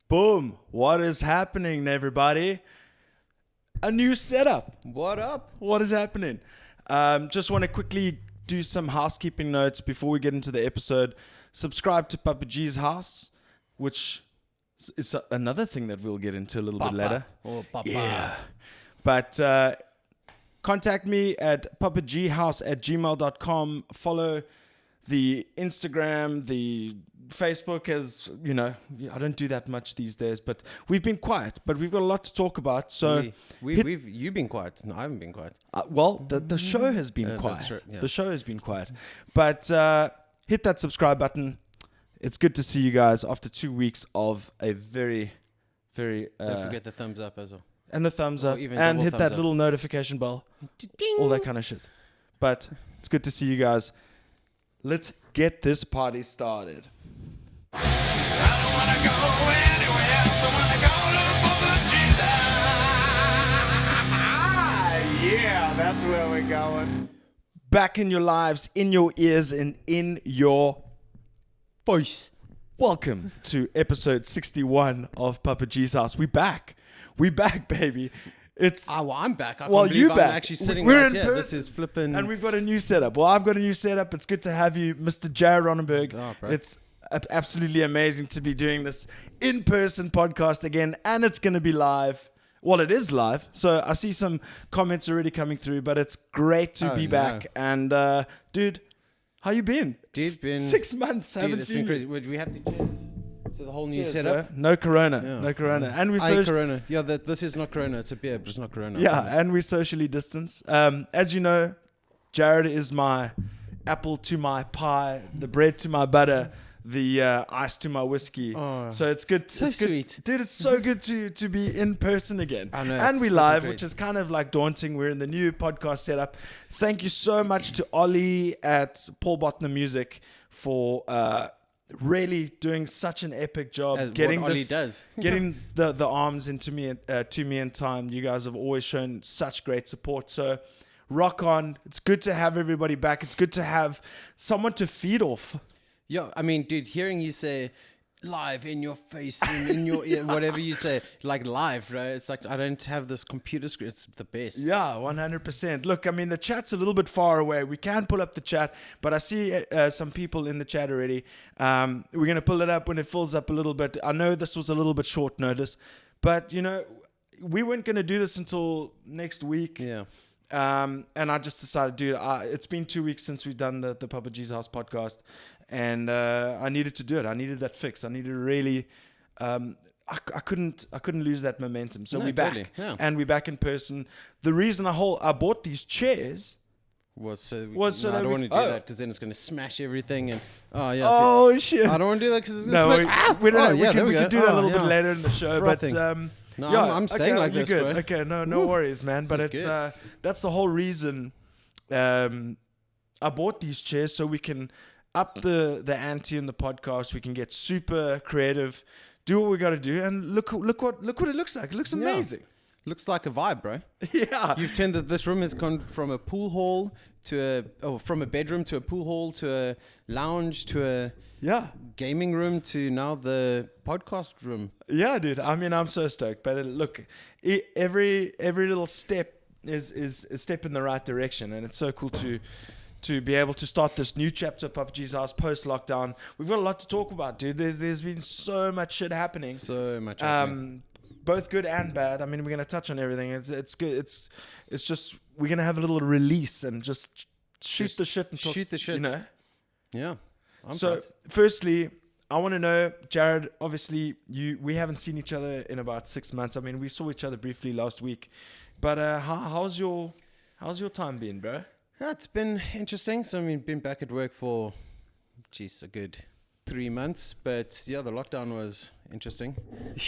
Boom. What is happening, everybody? A new setup. What up? What is happening? Just want to quickly do some housekeeping notes before we get into the episode. Subscribe to Papa G's house, which is another thing that we'll get into a little bit later. Or Papa. Yeah. But contact me at papaghouse@gmail.com. Follow the Instagram, the Facebook, as you know, I don't do that much these days, but we've been quiet, but we've got a lot to talk about. So you've been quiet. No, I haven't been quiet. Well, the show has been quiet. True, yeah. The show has been quiet. But hit that subscribe button. It's good to see you guys after 2 weeks of a very, very... Don't forget the thumbs up as well. And the thumbs up. Even And hit double that thumbs little notification bell. Ding. All that kind of shit. But it's good to see you guys. Let's get this party started. I don't wanna go anywhere else. I wanna go to Jesus. Yeah, that's where we're going. Back in your lives, in your ears, and in your voice. Welcome to episode 61 of Papa G's house. We back, baby. It's well, I'm back. well, you I'm back. actually sitting We're right in here. person, This is flipping. and we've got a new setup. Well, I've got a new setup. It's good to have you, Mr. Jared Ronenberg. Oh, bro. It's absolutely amazing to be doing this in-person podcast again, and it's going to be live. Well, it is live, so I see some comments already coming through, but it's great to be back. And dude, how you been? Dude, been 6 months. Dude, Haven't it's seen been you. crazy. Would we have to cheers to the whole new Cheers, setup? bro. No corona. Yeah. No corona. And we Corona. Yeah, this is not Corona. It's a beer, but it's not Corona. Yeah, and we socially distance. As you know, Jared is my apple to my pie, the bread to my butter, the ice to my whiskey. Oh, so it's good. so it's good. sweet. Dude, it's so good to be in person again. I know, and it's we fucking live, great. which is kind of like daunting. We're in the new podcast setup. Thank you so much to Ollie at Paul Botner Music for really doing such an epic job getting what Ollie this, does. getting the arms into me to me in time. You guys have always shown such great support. So rock on. It's good to have everybody back. It's good to have someone to feed off. Yeah, I mean, dude, hearing you say live in your face, in your ear, whatever you say, like live, right? It's like I don't have this computer screen. It's the best. Yeah, 100%. Look, I mean, the chat's a little bit far away. We can pull up the chat, but I see some people in the chat already. We're going to pull it up when it fills up a little bit. I know this was a little bit short notice, but, you know, we weren't going to do this until next week. Yeah. And I just decided, dude, it's been 2 weeks since we've done the Papa G's House podcast, and I needed to do it. I needed that fix. I needed to really. I couldn't lose that momentum. So No, we're totally. back, Yeah. and we're back in person. The reason I bought these chairs. Was so that I don't we- want to do oh. that because then it's going to smash everything. And yeah. Oh shit! I don't want to do that because it's going No, to we, smash. we, don't, yeah, we can do that a little bit yeah. later in the show, Frothing. but No, yeah, I'm staying like you're this, good. bro. Okay, no worries, man. But is it's good. that's the whole reason I bought these chairs, so we can up the ante in the podcast. We can get super creative, do what we got to do, and look what it looks like. It looks Yeah. amazing. Looks like a vibe, bro. Yeah. You've turned this room has gone from a pool hall from a bedroom to a pool hall to a lounge to a Yeah. gaming room to now the podcast room. Yeah, dude. I mean, I'm so stoked. But look, every little step is a step in the right direction, and it's so cool to be able to start this new chapter of Papa G's House post lockdown. We've got a lot to talk about, dude. There's been so much shit happening. So much happening. Both good and bad. I mean, we're gonna touch on everything. It's good. It's just we're gonna have a little release and just shoot the shit and talk, shoot the shit. You know. Yeah. I'm So, pumped. firstly, I want to know, Jared. Obviously, we haven't seen each other in about 6 months. I mean, we saw each other briefly last week, but how's your time been, bro? Yeah, it's been interesting. So I mean, been back at work for, a good 3 months. But yeah, the lockdown was interesting.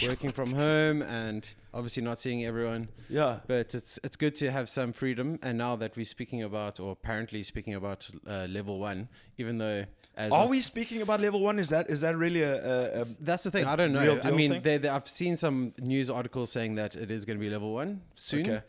Working from home and obviously not seeing everyone. Yeah. But it's good to have some freedom. And now that we're speaking about, or apparently speaking about level 1, even though Are we speaking about level 1? Is that really a that's the thing. a I don't know. real I deal mean, thing? I've seen some news articles saying that it is going to be level 1 soon. Okay.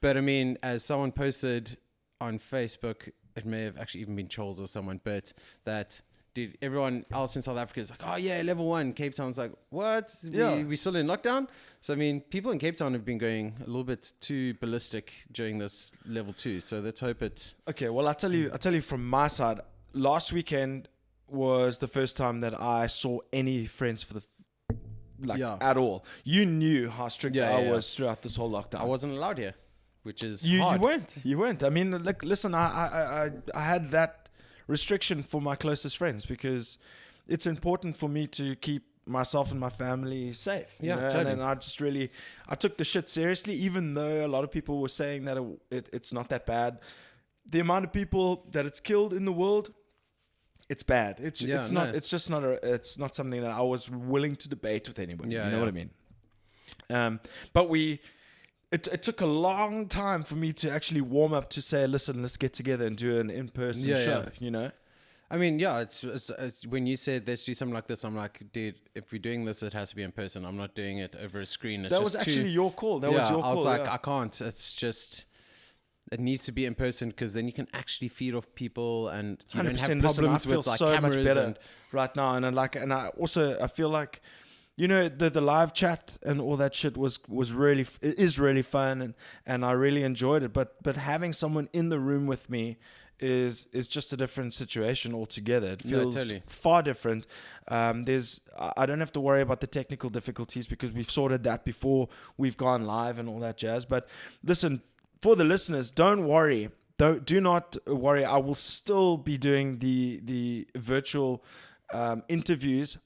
But I mean, as someone posted on Facebook, it may have actually even been trolls or someone, but that dude, everyone else in South Africa is like, oh yeah, level 1. Cape Town's like, what? Yeah. We still in lockdown? So I mean, people in Cape Town have been going a little bit too ballistic during this level 2. So let's hope it. Okay, well, I tell you from my side, last weekend was the first time that I saw any friends for at all. You knew how strict Yeah, I yeah, was throughout this whole lockdown. I wasn't allowed here, which is You hard. weren't. I mean, like, listen, I had that restriction for my closest friends because it's important for me to keep myself and my family safe. you Yeah, know? totally. And I took the shit seriously, even though a lot of people were saying that it's not that bad. The amount of people that it's killed in the world, it's bad. It's not something that I was willing to debate with anybody. Yeah, you know yeah. what I mean? But it took a long time for me to actually warm up to say, listen, let's get together and do an in-person Yeah, show, yeah. you know? I mean, yeah, it's when you said let's do something like this, I'm like, dude, if we're doing this, it has to be in person. I'm not doing it over a screen. It's That just was actually your call. That was your call. I was like, yeah. I can't. It's just, it needs to be in person because then you can actually feed off people and you don't have 100%. Listen, problems I feel with like so cameras much better and right now, and I feel like, you know, the live chat and all that shit is really fun, and I really enjoyed it. But having someone in the room with me is just a different situation altogether. It No, feels totally. far different. I don't have to worry about the technical difficulties because we've sorted that before we've gone live and all that jazz. But listen, for the listeners, don't worry. Do not worry. I will still be doing the virtual interviews,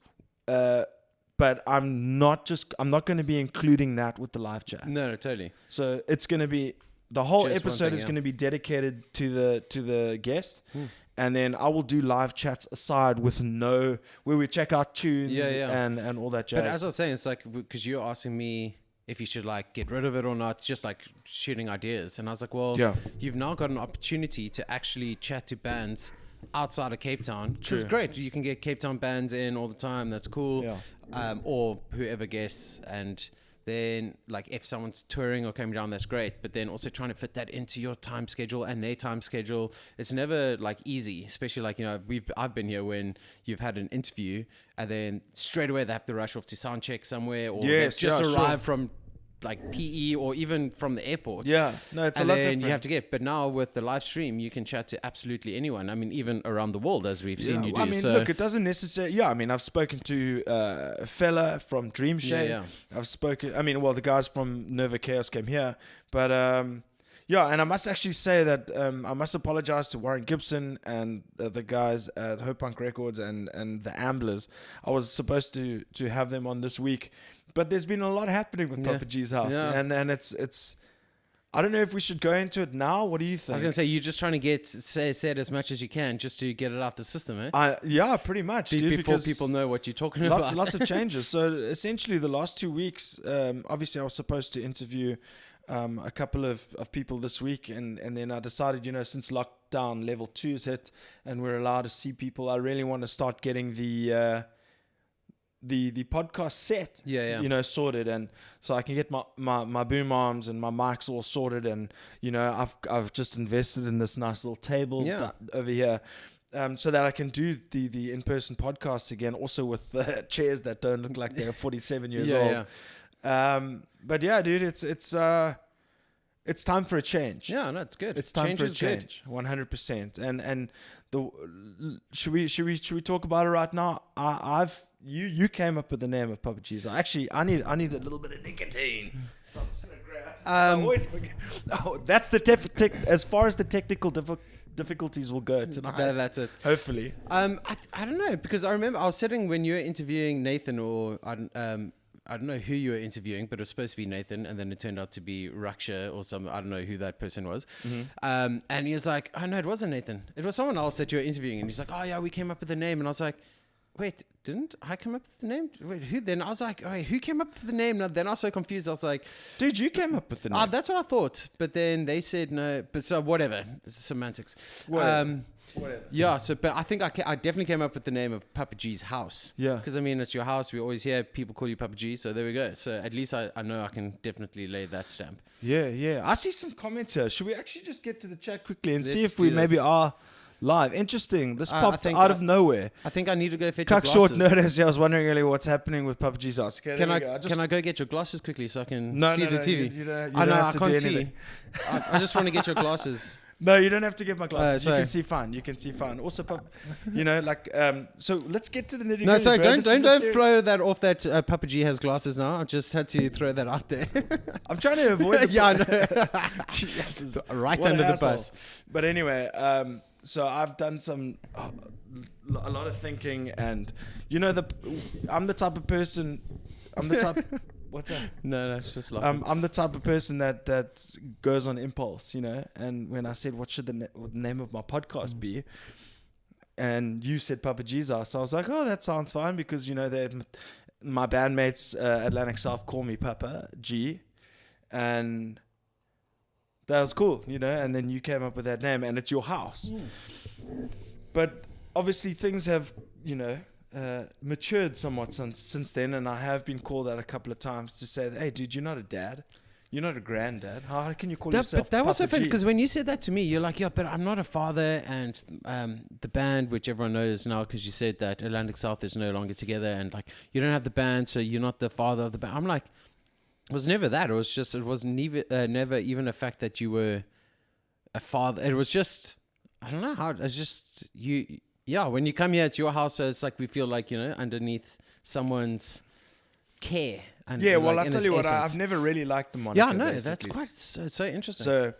but I'm not going to be including that with the live chat. no, totally. So it's going to be the whole Just one episode thing, is yeah. going to be dedicated to the guest. And then I will do live chats aside where we check out tunes Yeah, yeah. and all that jazz. But as I was saying, it's like because you're asking me if you should like get rid of it or not, just like shooting ideas, and I was like, well, Yeah. you've now got an opportunity to actually chat to bands outside of Cape Town, which is True. great. You can get Cape Town bands in all the time. That's cool. Yeah. Or whoever guests, and then like if someone's touring or coming down, that's great. But then also trying to fit that into your time schedule and their time schedule, it's never like easy. Especially like, you know, I've been here when you've had an interview and then straight away they have to rush off to sound check somewhere, or Yes, they've just yeah, arrived from like PE or even from the airport. Yeah, no, it's And a lot then different. you have to get, but now with the live stream, you can chat to absolutely anyone. I mean, even around the world, as we've seen you do. I mean, so look, it doesn't necessarily. Yeah, I mean, I've spoken to a fella from Dream Shade. Yeah, I've spoken. I mean, well, the guys from Nova Chaos came here, but yeah, and I must actually say that I must apologize to Warren Gibson and the guys at Hope Punk Records and the Amblers. I was supposed to have them on this week, but there's been a lot happening with Yeah. Papa G's house, Yeah. and it's. I don't know if we should go into it now. What do you I think? was gonna say you're just trying to say it as much as you can just to get it out the system, eh? Yeah, pretty much, dude, Before because people know what you're talking lots about. of changes. So essentially, the last 2 weeks, obviously, I was supposed to interview a couple of people this week, and then I decided, you know, since lockdown level 2 is hit and we're allowed to see people, I really want to start getting the podcast set, Yeah. you know, sorted, and so I can get my boom arms and my mics all sorted, and you know, I've just invested in this nice little table Yeah. over here. So that I can do the in-person podcasts again, also with chairs that don't look like they're 47 years old. But yeah, dude, it's time for a change. Yeah, no, it's good. It's time for a is good. change, 100%. And should we talk about it right now? You came up with the name of Papa G's. Actually, I need a little bit of nicotine. So I'm just gonna grab. I always forget. Oh, that's the as far as the technical difficulties will go tonight. That's it. Hopefully. I don't know, because I remember I was sitting when you were interviewing Nathan, or I don't know who you were interviewing, but it was supposed to be Nathan, and then it turned out to be Raksha or some, I don't know who that person was. And he was like, oh no, it wasn't Nathan. It was someone else that you were interviewing. And he's like, oh yeah, we came up with the name. And I was like, wait, didn't I come up with the name? Wait, who then? I was like, wait, who came up with the name? Then I was so confused. I was like, Dude, you came up with the name. that's what I thought. But then they said no, but so whatever. It's semantics. Whatever. Yeah, but I think I definitely came up with the name of Papa G's house. Yeah. Because, I mean, it's your house. We always hear people call you Papa G. So there we go. So at least I know I can definitely lay that stamp. Yeah. I see some comments here. Should we actually just get to the chat quickly and see Let's if we do maybe this. are live? Interesting. This I popped think out of nowhere. I think I need to go fetch Cuck your short glasses. notice. Yeah, I was wondering earlier what's happening with Papa G's house. Okay, Can there I we go. can I go get your glasses quickly so I can No, see no, the no, TV? you don't I know, have I to can't do see. anything. I just want to get your glasses. No, you don't have to get my glasses. You sorry. can see fine. You can see fine. Also, so let's get to the nitty gritty. No, sorry, bro. don't This is a don't seri- throw that off that Papa G has glasses now. I just had to throw that out there. I'm trying to avoid the yeah, I know. Jesus. Right What a under the hassle. bus. But anyway, so I've done a lot of thinking, and I'm the type of person. I'm the type. What's that? No, it's just like I'm the type of person that goes on impulse, And when I said, what should the name of my podcast be? And you said Papa G's house. I was like, oh, that sounds fine because, my bandmates Atlantic South call me Papa G. And that was cool, And then you came up with that name and it's your house. But obviously things have, matured somewhat since then, and I have been called out a couple of times to say, hey, dude, you're not a dad. You're not a granddad. How can you call yourself But that was so Papa funny G? because when you said that to me, you're like, yeah, but I'm not a father. And the band, which everyone knows now because you said that Atlantic South is no longer together, and like you don't have the band, so you're not the father of the band. I'm like, it was never that. It was never even a fact that you were a father. It was just, I don't know how. It's just you. Yeah, when you come here, it's your house, so it's like we feel like, underneath someone's care. And Yeah, well, like, I'll in tell its you what, essence. I've never really liked the moniker. Yeah, no, basically. that's quite so interesting. So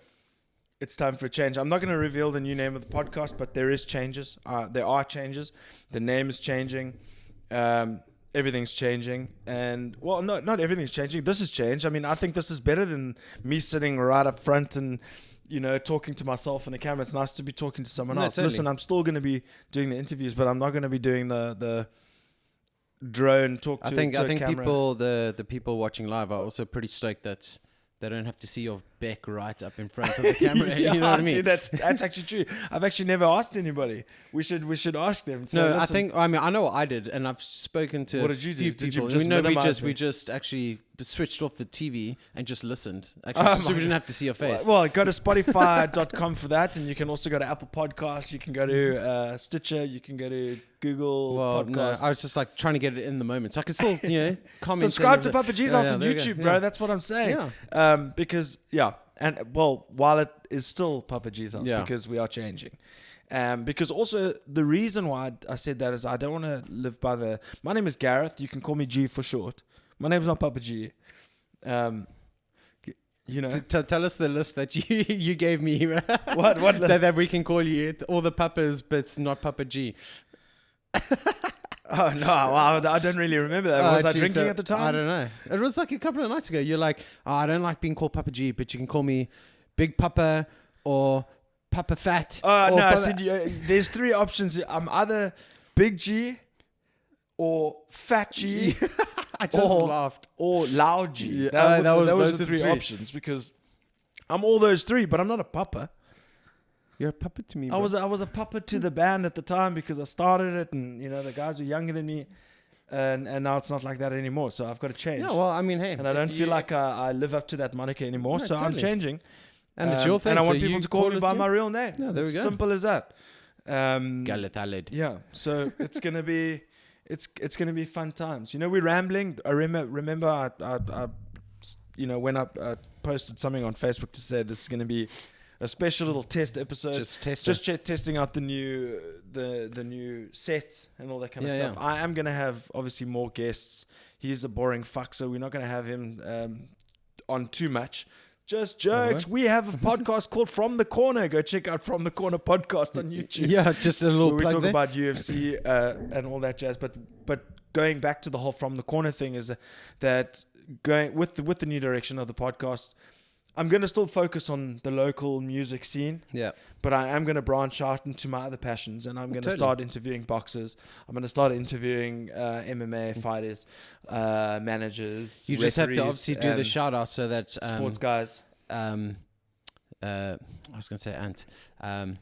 it's time for a change. I'm not going to reveal the new name of the podcast, but there is changes. There are changes. The name is changing. Everything's changing. And, well, no, not everything's changing. This has changed. I mean, I think this is better than me sitting right up front and, talking to myself in the camera. It's nice to be talking to someone No, else. totally. Listen, I'm still going to be doing the interviews, but I'm not going to be doing the drone talk to I think a camera. people the people watching live are also pretty stoked that they don't have to see your back right up in front of the camera. Yeah, You know what I mean? dude, that's actually true. I've actually never asked anybody. We should ask them. So No, listen, I know what I did, and I've spoken to What did you do? few Did you people. just minimize we me? just actually switched off the TV and just listened. Actually, Oh so my we didn't have to see your face. Well, go to Spotify.com for that, and you can also go to Apple Podcasts. You can go to Stitcher. You can go to Google Well, no, Podcasts. I was just like trying to get it in the moment, so I could still, comment. Subscribe and to everything. Papa G's Yeah, House yeah, on there you go. YouTube, Yeah. bro. That's what I'm saying. Because and well, while it is still Papa G's House, Yeah. because we are changing. Because also the reason why I said that is I don't want to live by the. My name is Gareth. You can call me G for short. My name's not Papa G. Tell us the list that you gave me. What list? that we can call you all the papas, but it's not Papa G. Oh no, wow, I don't really remember that. Was I geez, drinking at the time? I don't know. It was like a couple of nights ago. You're like, I don't like being called Papa G, but you can call me Big Papa or Papa Fat. No, or I Papa- said there's three options. I'm either Big G or Fat G I just laughed. or Loud G. Yeah, Those those were are the three three. options because I'm all those three, but I'm not a papa. You're a puppet to me. I was a papa to the band at the time because I started it, and the guys were younger than me, and now it's not like that anymore. So I've got to change. Yeah, well, I mean, hey. and I don't if feel you- like I live up to that moniker anymore. No, So I'm totally. changing. And it's your thing. And I want so people you to call me it by you. my real name. Yeah, there we It's go. Simple as that. Galet Aled. Yeah, so it's gonna be, it's gonna be fun times. We're rambling. I remember I when I posted something on Facebook to say this is gonna be a special little test episode. Just test Just testing out the new set and all that kind of Yeah, stuff. I am gonna have obviously more guests. He's a boring fuck, so we're not gonna have him on too much. Just jokes. We have a podcast called From the Corner. Go check out From the Corner podcast on YouTube. Yeah, just a little Where we plug talk there. about UFC and all that jazz. But going back to the whole From the Corner thing is that going with the new direction of the podcast, I'm going to still focus on the local music scene. Yeah. But I am going to branch out into my other passions, and I'm going to Totally. start interviewing boxers. I'm going to start interviewing MMA fighters, managers. You just have to referees, obviously do the and shout out so that sports guys. I was going to say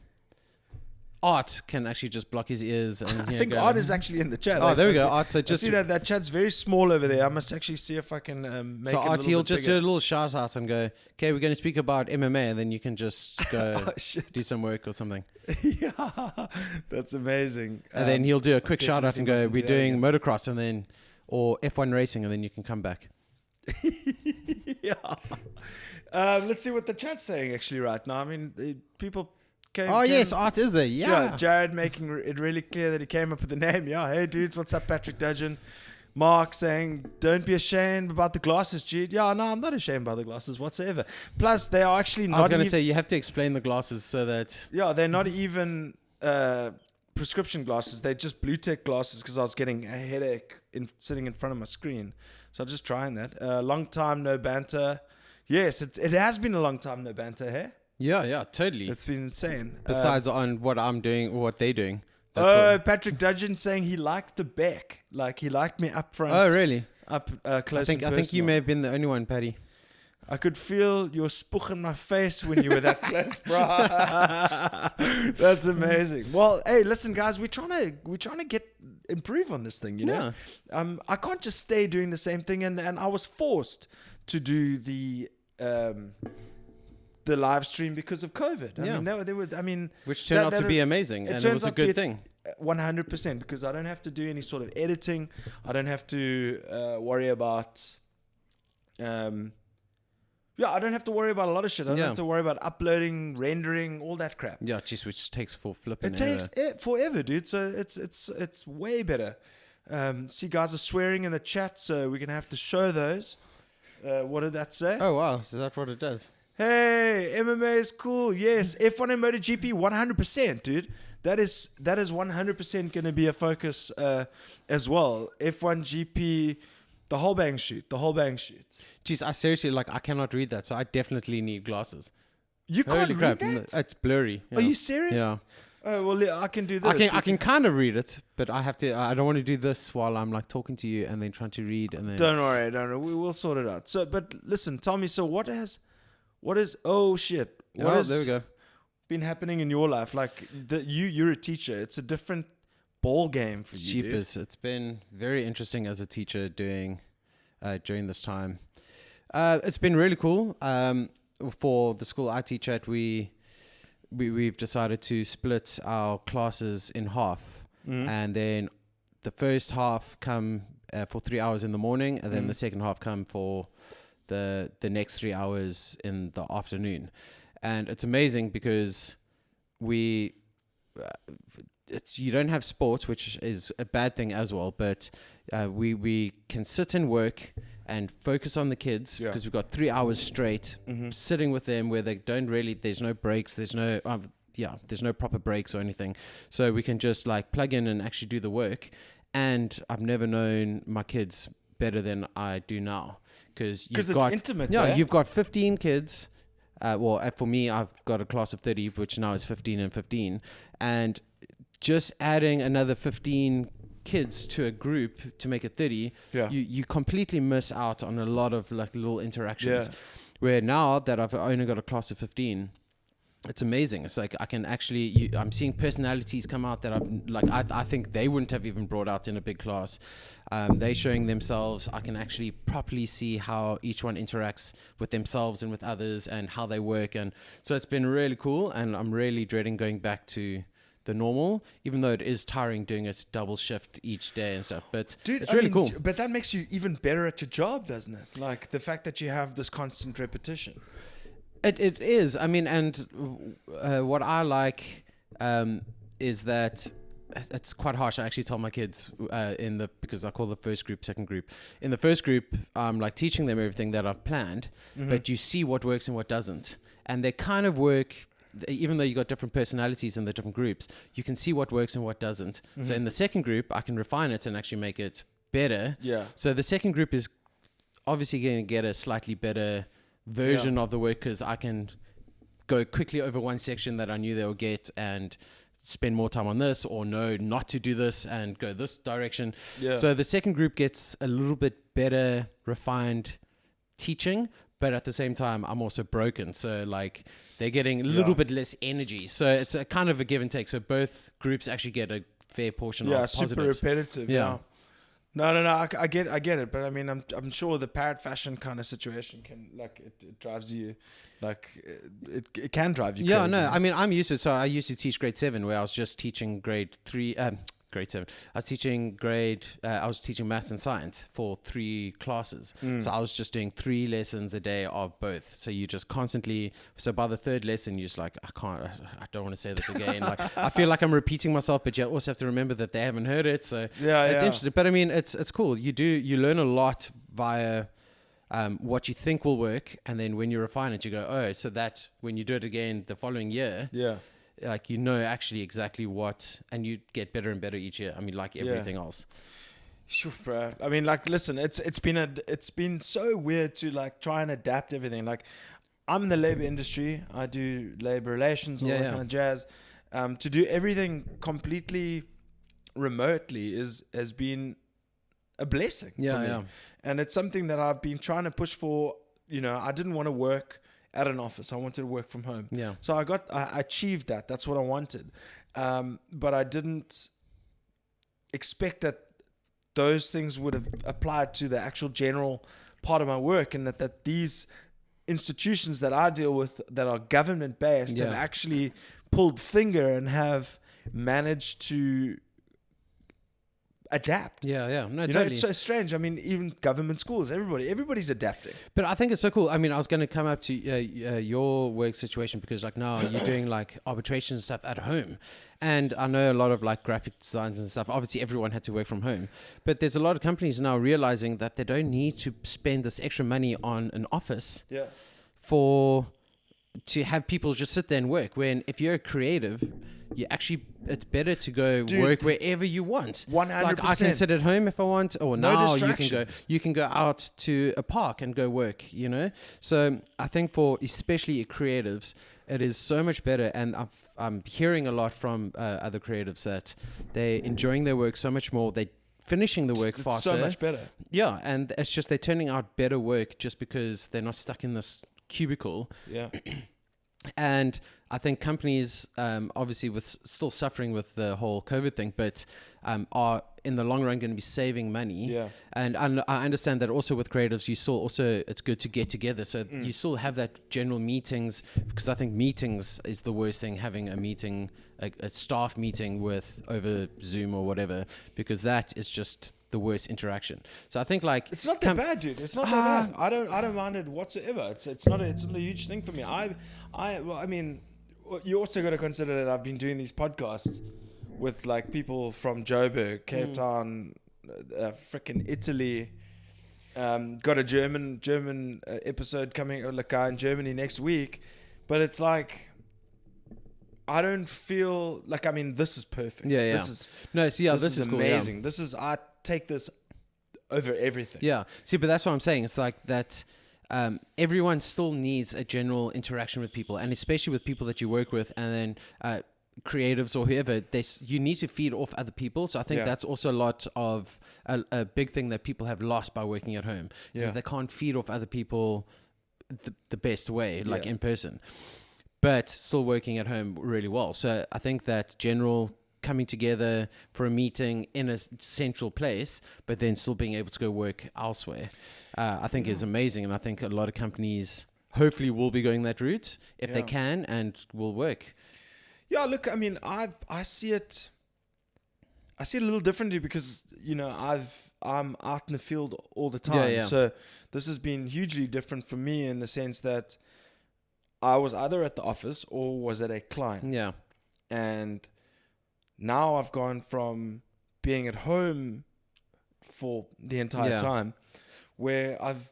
Art can actually just block his ears. And, I think Art is actually in the chat. Oh, there we go. Art. So I just see that chat's very small over there. I must actually see if I can make so it a Art, little he'll bit just do bigger. a little shout out and go, okay, we're going to speak about MMA, and then you can just go Oh, shit. do some work or something. Yeah, that's amazing. And then he'll do a quick shout out and definitely go, mustn't we're do that doing again. motocross, and then or F1 racing, and then you can come back. Yeah. Let's see what the chat's saying actually right now. I mean, people came. Oh came- yes, Art is there. Yeah. Jared making it really clear that he came up with the name. Yeah, hey dudes, what's up, Patrick Dudgeon? Mark saying, don't be ashamed about the glasses, Jude. Yeah, no, I'm not ashamed by the glasses whatsoever. Plus, they are actually I was not going to even. say you have to explain the glasses so that Yeah, they're not even prescription glasses. They're just blue tech glasses because I was getting a headache sitting in front of my screen. So I'm just trying that. Long time no banter. Yes, it has been a long time no banter, hey? yeah, totally. It's been insane. Besides on what I'm doing or what they're doing. That's what- Patrick Dudgeon saying he liked the back. Like he liked me up front. oh really? Up I close think and you personal. may have been the only one, Paddy. I could feel your spook in my face when you were that close, bro. That's amazing. Well, hey, listen, guys, we're trying to improve on this thing, you know. I can't just stay doing the same thing, and I was forced to do the live stream because of COVID. Yeah. I mean, Which turned out to be amazing, and it was a good thing. 100%, because I don't have to do any sort of editing. I don't have to worry about. I don't have to worry about a lot of shit. I don't have to worry about uploading, rendering, all that crap. Yeah, jeez, which takes for flipping. It takes forever, dude. So it's way better. See, guys are swearing in the chat, so we're gonna have to show those. What did that say? Oh wow, is that what it does? Hey, MMA is cool. Yes, F1 and MotoGP, 100%, dude. That is 100% going to be a focus as well. F1 GP, the whole bang shoot. Jeez, I seriously I cannot read that, so I definitely need glasses. You can't Holy crap, read that? it's blurry. Are you serious? Yeah. Oh well, yeah, I can do this. I can kind of read it, but I have to. I don't want to do this while I'm talking to you and then trying to read and then. Don't worry. We will sort it out. So, but listen, tell me. So, what is? Oh shit! What has there we go. been happening in your life? Like you're a teacher. It's a different ball game for you. Dude. Jeepers, it's been very interesting as a teacher doing during this time. It's been really cool. For the school I teach at, we've decided to split our classes in half, and then the first half come for 3 hours in the morning, and then the second half come for the next 3 hours in the afternoon. And it's amazing because you don't have sports, which is a bad thing as well, but we can sit and work and focus on the kids because we've got 3 hours straight sitting with them where they don't really, there's no breaks, there's no proper breaks or anything. So we can just plug in and actually do the work. And I've never known my kids better than I do now because it's intimate. Yeah, you've got 15 kids. For me, I've got a class of 30, which now is 15 and 15. And just adding another 15 kids to a group to make it 30, you completely miss out on a lot of little interactions. Where now that I've only got a class of 15, it's amazing. It's I can actually, I'm seeing personalities come out that I think they wouldn't have even brought out in a big class. They're showing themselves. I can actually properly see how each one interacts with themselves and with others and how they work. And so it's been really cool. And I'm really dreading going back to the normal, even though it is tiring doing a double shift each day and stuff. But Dude, it's really cool. But that makes you even better at your job, doesn't it? Like the fact that you have this constant repetition. It is. I mean, and what I like is that it's quite harsh. I actually tell my kids because I call the first group, second group. In the first group, I'm like teaching them everything that I've planned, but you see what works and what doesn't. And they kind of work, even though you got different personalities in the different groups, you can see what works and what doesn't. So in the second group, I can refine it and actually make it better. Yeah. So the second group is obviously going to get a slightly better version of the work because I can go quickly over one section that I knew they'll get and spend more time on this, or no, not to do this and go this direction. Yeah. So the second group gets a little bit better refined teaching, but at the same time, I'm also broken. So like they're getting a little bit less energy. So it's a kind of a give and take. So both groups actually get a fair portion of positives. super repetitive. Yeah. No. I get it, but I mean, I'm sure the parrot fashion kind of situation can like it drives you, like it can drive you. Yeah, crazy. no, I mean, I'm used to. So I used to teach grade 7, where I was just teaching grade 7. I was teaching I was teaching maths and science for 3 classes. So I was just doing 3 lessons a day of both. So you just constantly. So by the 3rd lesson, you're just like, I don't want to say this again. Like I feel like I'm repeating myself, but you also have to remember that they haven't heard it. So it's interesting. But I mean, it's cool. You learn a lot via. What you think will work, and then when you refine it, you go, oh, so that when you do it again the following year, like actually exactly what, and you get better and better each year. I mean, like everything else. Sure, bro. I mean, like, listen, it's been so weird to like try and adapt everything. Like, I'm in the labor industry. I do labor relations, all that kind of jazz. To do everything completely remotely has been a blessing for me. And it's something that I've been trying to push for. I didn't want to work at an office. I wanted to work from home. Yeah. So I achieved that. That's what I wanted. But I didn't expect that those things would have applied to the actual general part of my work, and that these institutions that I deal with that are government based have actually pulled finger and have managed to adapt. No, You know, totally. it's so strange. I mean, even government schools, everybody's adapting. But I think it's so cool. I mean, I was going to come up to your work situation, because like now you're doing like arbitration and stuff at home. And I know a lot of like graphic designs and stuff. Obviously, everyone had to work from home. But there's a lot of companies now realizing that they don't need to spend this extra money on an office to have people just sit there and work. When if you're a creative, it's better to go work wherever you want. 100%. Like I can sit at home if I want, or No now distractions. you can go out to a park and go work, So I think for especially creatives, it is so much better. And I'm hearing a lot from other creatives that they're enjoying their work so much more. They're finishing the work faster. So much better. Yeah, and it's just they're turning out better work just because they're not stuck in this cubicle. Yeah. And I think companies, obviously, still suffering with the whole COVID thing, but are in the long run going to be saving money. Yeah. And I understand that also with creatives, it's good to get together. So you still have that general meetings, because I think meetings is the worst thing, having a meeting, a staff meeting over Zoom or whatever, because that is just the worst interaction. So I think like it's not that bad, dude. It's not that bad. I don't mind it whatsoever. It's not a huge thing for me. I mean, you also got to consider that I've been doing these podcasts with like people from Joburg, Cape Town, freaking Italy. Got a German episode coming, or like guy in Germany next week, but it's like I don't feel like, I mean, this is perfect. Yeah. This is this is cool, amazing. I take this over everything. Yeah. See, but that's what I'm saying. It's like that. Everyone still needs a general interaction with people, and especially with people that you work with, and then creatives or whoever. You need to feed off other people. So I think that's also a lot of a big thing that people have lost by working at home. Is that they can't feed off other people the best way, like in person, but still working at home really well. So I think that general coming together for a meeting in a central place, but then still being able to go work elsewhere, I think is amazing. And I think a lot of companies hopefully will be going that route if they can, and will work. Yeah, look, I mean, I see it a little differently, because I'm out in the field all the time. Yeah. So this has been hugely different for me in the sense that I was either at the office or was at a client. Yeah. And now I've gone from being at home for the entire Yeah. time, where I've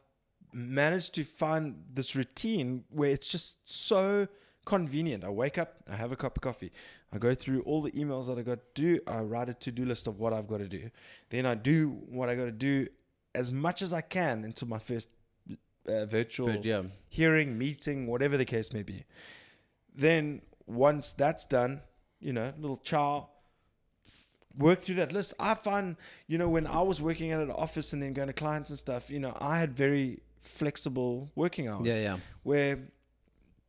managed to find this routine where it's just so convenient. I wake up, I have a cup of coffee, I go through all the emails that I got to do, I write a to-do list of what I've got to do, then I do what I got to do as much as I can until my first virtual But yeah. hearing, meeting, whatever the case may be. Then once that's done, little chow, work through that list. I find, when I was working at an office and then going to clients and stuff, I had very flexible working hours. Yeah, yeah. Where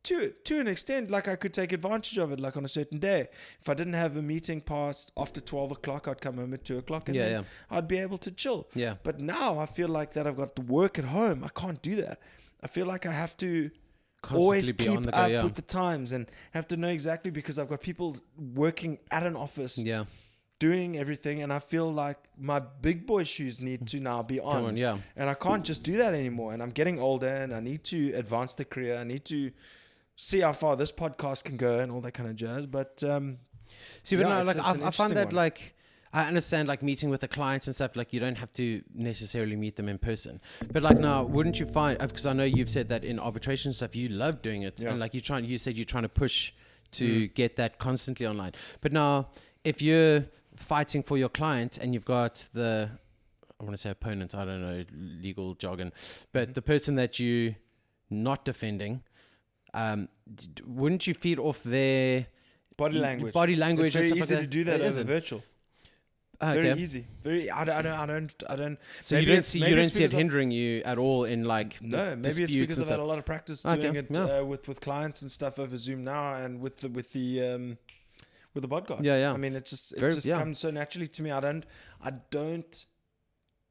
to an extent, like I could take advantage of it, like on a certain day. If I didn't have a meeting past after 12 o'clock, I'd come home at 2 o'clock and Yeah, then I'd be able to chill. Yeah. But now I feel like that I've got to work at home. I can't do that. I feel like I have to always Constantly be keep on the go, up yeah. with the times and have to know exactly, because I've got people working at an office Yeah. doing everything, and I feel like my big boy shoes need to now be on. Come on, yeah. And I can't just do that anymore. And I'm getting older and I need to advance the career. I need to see how far this podcast can go and all that kind of jazz. But See, but yeah, no, it's like an I find interesting that one. like I understand like meeting with the clients and stuff. Like you don't have to necessarily meet them in person. But like now, wouldn't you find? Because I know you've said that in arbitration stuff, you love doing it, Yeah. and like you said you're trying to push to get that constantly online. But now, if you're fighting for your client and you've got I want to say opponent, I don't know legal jargon, but the person that you not defending, wouldn't you feed off their body language. Body language It's very and easy stuff like to do that It over isn't. virtual. Ah, Very okay. easy. Very. I don't. So maybe you don't it's- see maybe it's it because of- hindering you at all in like No, maybe it's disputes because and I've had stuff. a lot of practice Okay, doing it yeah. with clients and stuff over Zoom now, and with the podcast. Yeah, yeah. I mean, it just Yeah. comes so naturally to me.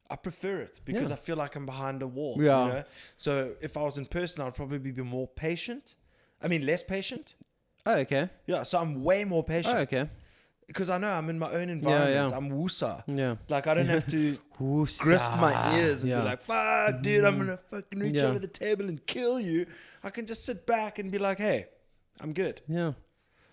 I prefer it because Yeah. I feel like I'm behind a wall. Yeah. So if I was in person, I'd probably be more patient. I mean, less patient. Oh, okay. Yeah. So I'm way more patient Oh, okay. because I know I'm in my own environment. yeah. I'm wusa. Yeah. Like I don't have to grist my ears and Yeah. be like, fuck, dude, I'm going to fucking reach Yeah. over the table and kill you. I can just sit back and be like, hey, I'm good. Yeah.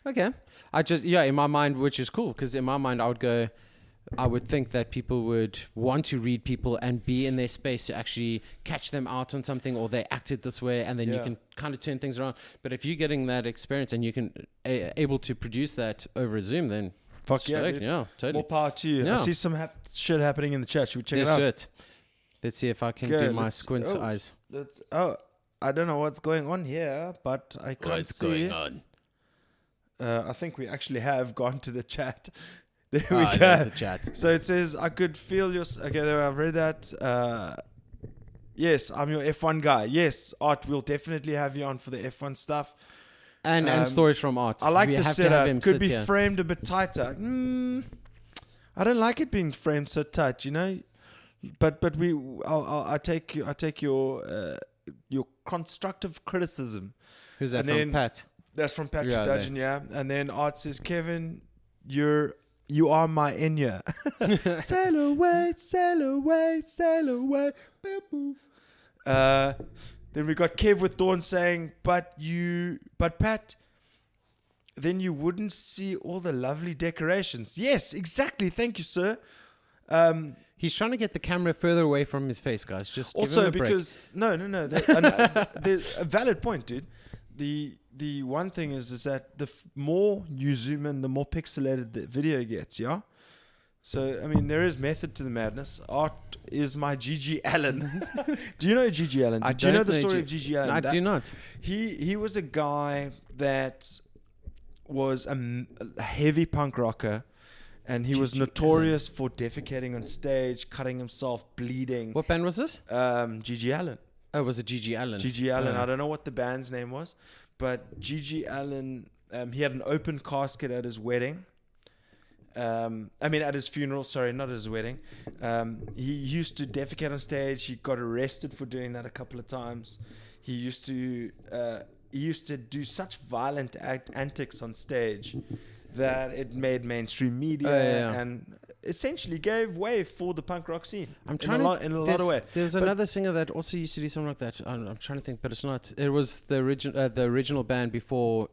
Okay. In my mind, which is cool, because in my mind, I would think that people would want to read people and be in their space to actually catch them out on something, or they acted this way, and then you Yeah. can kind of turn things around. But if you're getting that experience and you can able to produce that over Zoom, then Fuck yeah, stoked. dude. Yeah, totally. More power to you. I Yeah. see some shit happening in the chat. Should we check Let's it out? do it. Let's see if I can Okay, do my let's- squint oh. eyes. I don't know what's going on here, but I can't see. on? I think we actually have gone to the chat. There we There's go. the chat. So it says, I could feel your... Okay, there, I've read that. Yes, I'm your F1 guy. Yes, Art, we'll definitely have you on for the F1 stuff. And Um, stories from Art. I like we the have to have him setup. Could sit be here. framed a bit tighter. I don't like it being framed so tight, But I take your constructive criticism. Who's that and from? then- Pat. That's from Patrick Yeah, Dudgeon, yeah. And then Art says, Kevin, you are my Enya. Sail away, sail away, sail away. Boop, boop. Then we got Kev with Dawn saying, but Pat, then you wouldn't see all the lovely decorations. Yes, exactly. Thank you, sir. He's trying to get the camera further away from his face, guys. Just give Also, him a break. because there's a valid point, dude. The one thing is that the more you zoom in, the more pixelated the video gets. Yeah. So I mean, there is method to the madness. Art is my Gigi Allen. Do you know Gigi Allen? Do you know the story of Gigi Allen? I do not. He was a guy that was a heavy punk rocker. And he was Gigi notorious for defecating on stage, cutting himself, bleeding. What band was this? Gigi Allen. Oh, was it Gigi Allen? Gigi Allen. Oh. I don't know what the band's name was, but Gigi Allen. He had an open casket at his wedding. At his funeral. Sorry, not at his wedding. He used to defecate on stage. He got arrested for doing that a couple of times. He used to do such violent antics on stage that it made mainstream media and essentially gave way for the punk rock scene. I'm trying in a lot of ways. There's another singer that also used to do something like that. I'm trying to think, but it's not. It was the original band before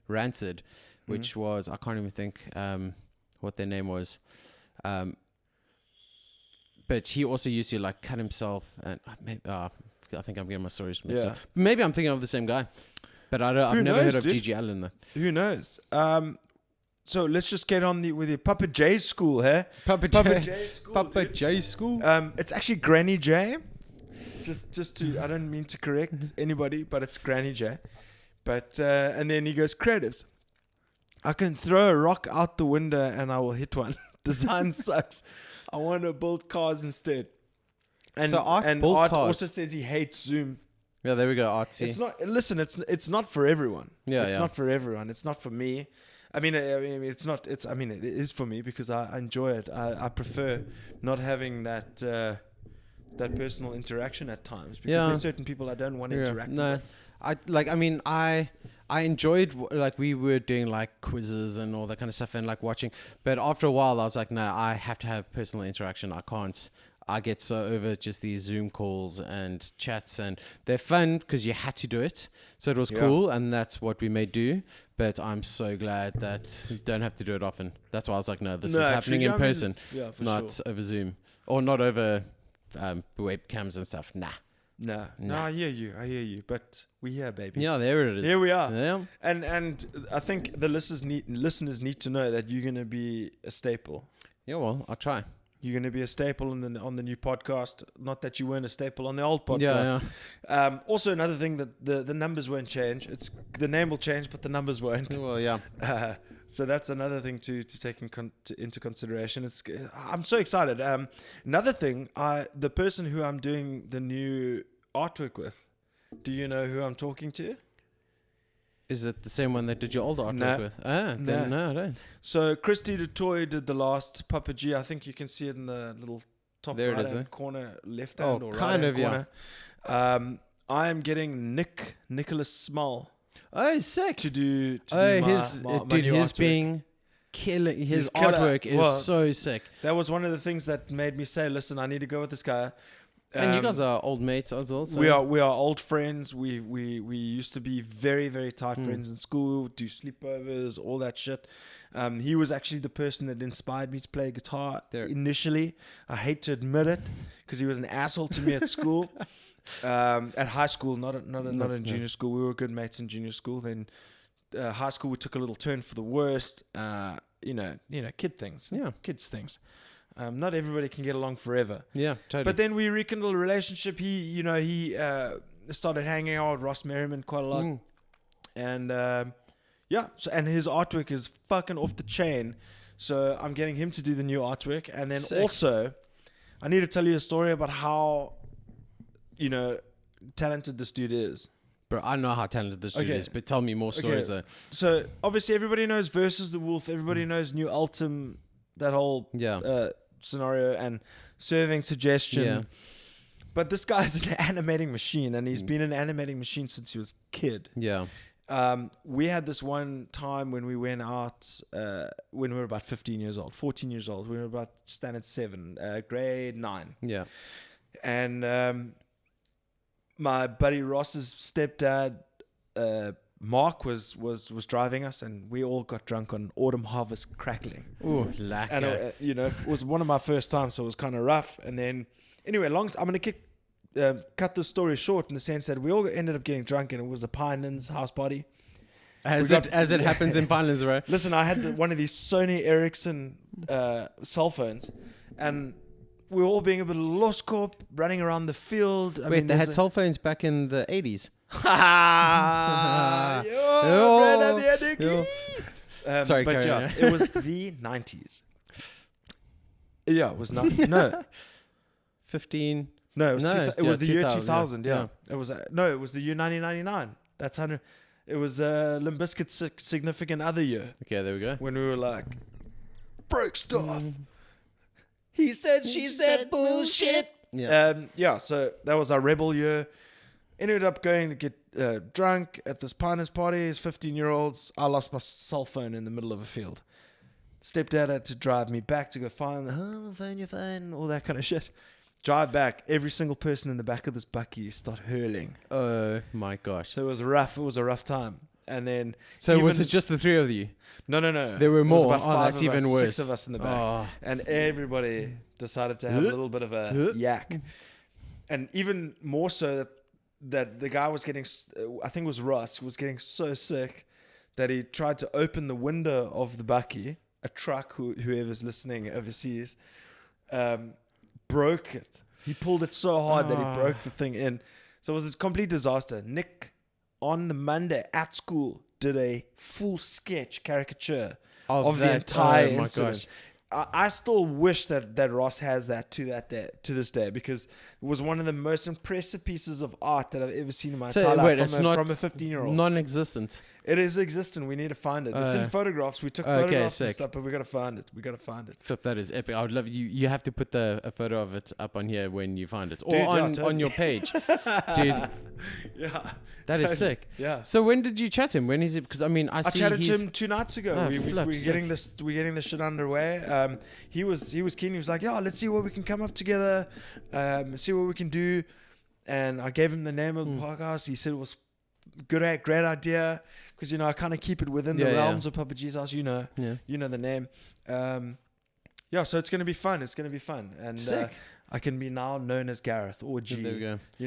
Rancid, which was, I can't even think. what their name was. But he also used to like cut himself, and maybe, I think I'm getting my stories mixed Yeah. up. Maybe I'm thinking of the same guy, but I've Who never knows, heard of dude? Gigi Allen though. Who knows? So let's just get on with the Papa J school, huh? Papa J school. Papa dude. J school. It's actually Granny J. Just to, I don't mean to correct anybody, but it's Granny J. But and then he goes, creatives. I can throw a rock out the window and I will hit one. Design sucks. I want to build cars instead. And So Art and built Art cars. also says he hates Zoom. Yeah, there we go. Artsy. It's not. Listen, it's not for everyone. Yeah, it's yeah. not for everyone. It's not for me. I mean, it's not. It's. I mean, it is for me because I enjoy it. I prefer not having that that personal interaction at times because Yeah. there's certain people I don't want to interact no, with. I enjoyed like we were doing like quizzes and all that kind of stuff and like watching, but after a while I was like, no, I have to have personal interaction. I can't. I get so over just these Zoom calls and chats, and they're fun because you had to do it, so it was Yeah. cool, and that's what we may do. But I'm so glad that you don't have to do it often. That's why I was like, no, this is happening in person, Yeah, for not sure. over Zoom or not over webcams and stuff. Nah. No, Nah. I hear you. But we here, baby. Yeah, there it is. Here we are. Yeah. And I think the listeners need to know that you're going to be a staple. Yeah, well, I'll try. You're going to be a staple on the new podcast. Not that you weren't a staple on the old podcast. Yeah, yeah. Also, another thing that the numbers won't change. It's the name will change, but the numbers won't. Well, yeah. So that's another thing to take into consideration. I'm so excited. Another thing, the person who I'm doing the new artwork with. Do you know who I'm talking to? Is it the same one that did your old artwork No. with? Then no, I don't. So Christy DeToy did the last Papa G. I think you can see it in the little top There it right is, hand eh? corner, left Oh, hand or kind right of, hand corner. I am getting Nicholas Small Oh, sick. to do Oh, my, his my dude, new his artwork. being killing. His He's killer. artwork is Well, so sick. That was one of the things that made me say, listen, I need to go with this guy. And you Um, guys are old mates as well. So We are old friends. We used to be very, very tight Hmm. friends in school, do sleepovers, all that shit. He was actually the person that inspired me to play guitar There. initially. I hate to admit it because he was an asshole to me at school. At high school, not in junior school. We were good mates in junior school. Then high school, we took a little turn for the worst. Kid things. Yeah. Kids things. Not everybody can get along forever. Yeah, totally. But then we rekindled a relationship. He started hanging out with Ross Merriman quite a lot. Mm. And and his artwork is fucking off the chain. So I'm getting him to do the new artwork. And then Sick. also, I need to tell you a story about how, talented this dude is. Bro, I know how talented this dude Okay. is, but tell me more stories though. So obviously everybody knows Versus the Wolf. Everybody knows New Ultim, that whole Yeah. scenario and serving suggestion. Yeah. But this guy's an animating machine, and he's been an animating machine since he was a kid. Yeah. We had this one time when we went out when we were about 15 years old, 14 years old. We were about standard 7, grade 9. Yeah. And my buddy Ross's stepdad, Mark, was driving us, and we all got drunk on Autumn Harvest Crackling. Ooh, lacquer. And it was one of my first times, so it was kind of rough. And then, anyway, I'm going to cut this story short in the sense that we all ended up getting drunk, and it was a Pinelands house party. as we it got- happens in Pinelands, right? Listen, I had one of these Sony Ericsson cell phones, and we were all being a bit lost corp, running around the field. Wait, they had cell phones back in the 80s. Ha! Yo. Sorry, but carry yeah, on, yeah. it was the 90s. Yeah, it was not. No, 15. no, it was, No, it was yeah, the year 2000, 2000. yeah. Yeah, it was. No, it was the year 1999. That's 100. It was Limp Bizkit's significant other year Okay, there we go. when we were like, break stuff. He said, she said, bullshit. Yeah. So that was our rebel year. Ended up going to get drunk at this Piners party as 15-year-olds. I lost my cell phone in the middle of a field. Stepdad had to drive me back to go find your phone, all that kind of shit. Drive back. Every single person in the back of this bucky start hurling. Oh my gosh. So it was rough. It was a rough time. and then So was even- it just the three of you? no. There were It was more. about Oh, five that's of even us, worse. 6 of us in the back, Oh. and everybody decided to have a little bit of a yak, and even more so that the guy was getting, I think it was Ross, was getting so sick that he tried to open the window of the bakkie, a truck, whoever's listening overseas, broke it. He pulled it so hard that he broke the thing in. So it was a complete disaster. Nick, on the Monday at school, did a full sketch caricature of the that- entire oh my incident. gosh. I still wish that Ross has that to this day, because it was one of the most impressive pieces of art that I've ever seen in my entire life it's from a 15-year-old. non-existent. It is existent. We need to find it. It's in photographs. We took okay, photographs and sick. stuff, but we gotta find it. We gotta find it. Flip, that is epic. I would love you. You have to put a photo of it up on here when you find it, or Dude, yeah, on totally. your page, dude. Yeah, That is totally. sick. Yeah. So when did you chat him? When is it? Because I mean, I I see chatted to he's him 2 nights ago. Oh, We're flip, getting this shit underway. He was keen. He was like, "Yeah, let's see what we can come up together, see what we can do." And I gave him the name of the podcast. He said it was great idea, because I kind of keep it within the Yeah, yeah. realms of Papa G's house. You know the name. Yeah, so it's gonna be fun. It's gonna be fun, and Sick. I can be now known as Gareth or G. There we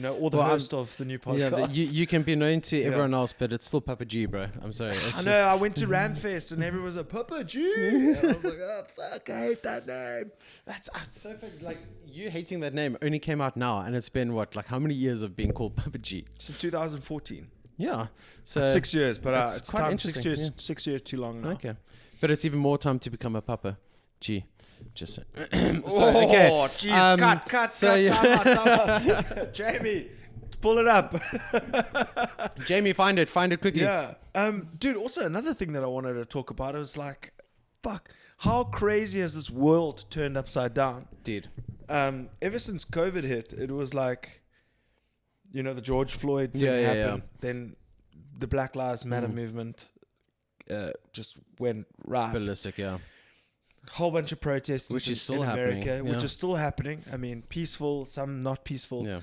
go. Or the Well, host of the new Yeah, podcast. you can be known to everyone else, but it's still Papa G, bro. I'm sorry. It's I just- know. I went to Ramfest and everyone was like, Papa G. And I was like, oh, fuck, I hate that name. That's so funny. Like, you hating that name only came out now, and it's been what, like, how many years of being called Papa G? Since 2014. Yeah. So That's 6 years, but it's it's quite time. 6 interesting, years, yeah. 6 years too long now. Okay, but it's even more time to become a Papa G. Just so, Oh, okay. jeez. Cut, so, yeah. time out. Jamie, pull it up. Jamie, find it quickly. Yeah. Dude, also another thing that I wanted to talk about is like, fuck, how crazy has this world turned upside down? Dude. Ever since COVID hit, it was like, the George Floyd thing Yeah, yeah, happened. Then the Black Lives Matter movement just went right. Ballistic, yeah. Whole bunch of protests, Which is still in happening, America, which yeah. is still happening. I mean, peaceful, some not peaceful. Yeah.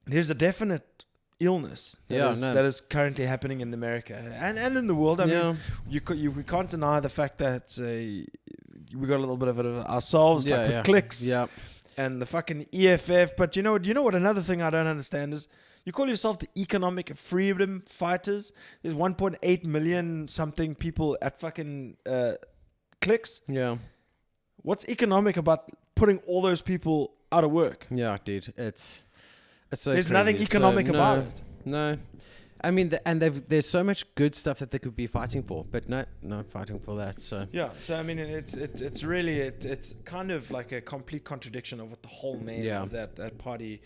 There's a definite illness that is currently happening in America and in the world. I Yeah. mean, we can't deny the fact that we got a little bit of it ourselves, Yeah, like with yeah. clicks Yeah. and the fucking EFF. But you know what? Another thing I don't understand is you call yourself the economic freedom fighters. There's 1.8 million something people at fucking clicks. Yeah. What's economic about putting all those people out of work? Yeah, dude. It's so There's crazy. nothing It's economic about it. No. I mean, there's so much good stuff that they could be fighting for, but no fighting for that. So Yeah, so I mean, it's really it's kind of like a complete contradiction of what the whole name Yeah. of that party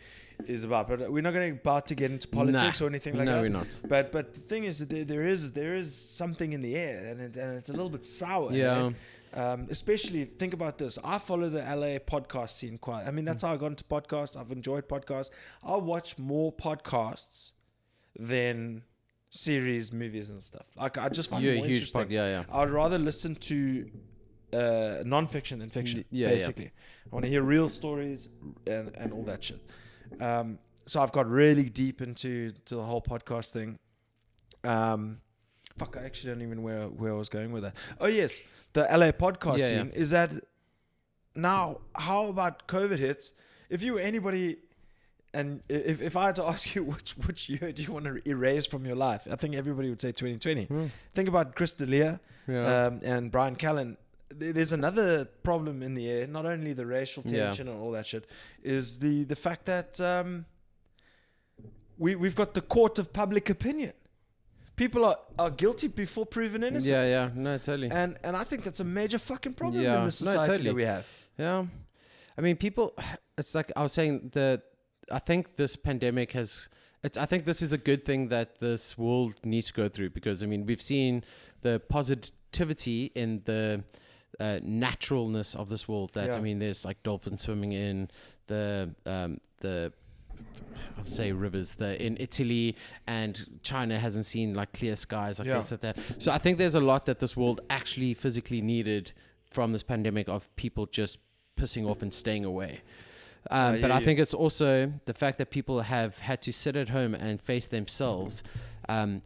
is about. But we're not about to get into politics or anything like that. No, we're not. But the thing is that there is something in the air, and it's a little bit sour. Yeah. Especially think about this. I follow the LA podcast scene quite. I mean, that's how I got into podcasts. I've enjoyed podcasts. I watch more podcasts than series, movies, and stuff. Like I just find You're it a more huge interesting. yeah. I'd rather listen to non-fiction than fiction. Yeah, basically, I want to hear real stories and all that shit. So I've got really deep into the whole podcast thing. Fuck, I actually don't even know where I was going with that. Oh yes, the LA podcast Yeah, scene is that now. How about COVID hits? If you were anybody. And if I had to ask you which year do you want to erase from your life, I think everybody would say 2020. Think about Chris D'Elia and Brian Callen. There's another problem in the air, not only the racial tension and all that shit, is the fact that we've got the court of public opinion. People are guilty before proven innocent. Yeah. No, totally. And I think that's a major fucking problem Yeah. in No, the society totally. that we have. Yeah. I mean, people, it's like I was saying, I think this pandemic I think this is a good thing that this world needs to go through, because, I mean, we've seen the positivity in the naturalness of this world. That, Yeah. I mean, there's like dolphins swimming in the I'll say rivers in Italy, and China hasn't seen like clear skies like this, like that. So I think there's a lot that this world actually physically needed from this pandemic, of people just pissing off and staying away. But hear I you. think it's also the fact that people have had to sit at home and face themselves.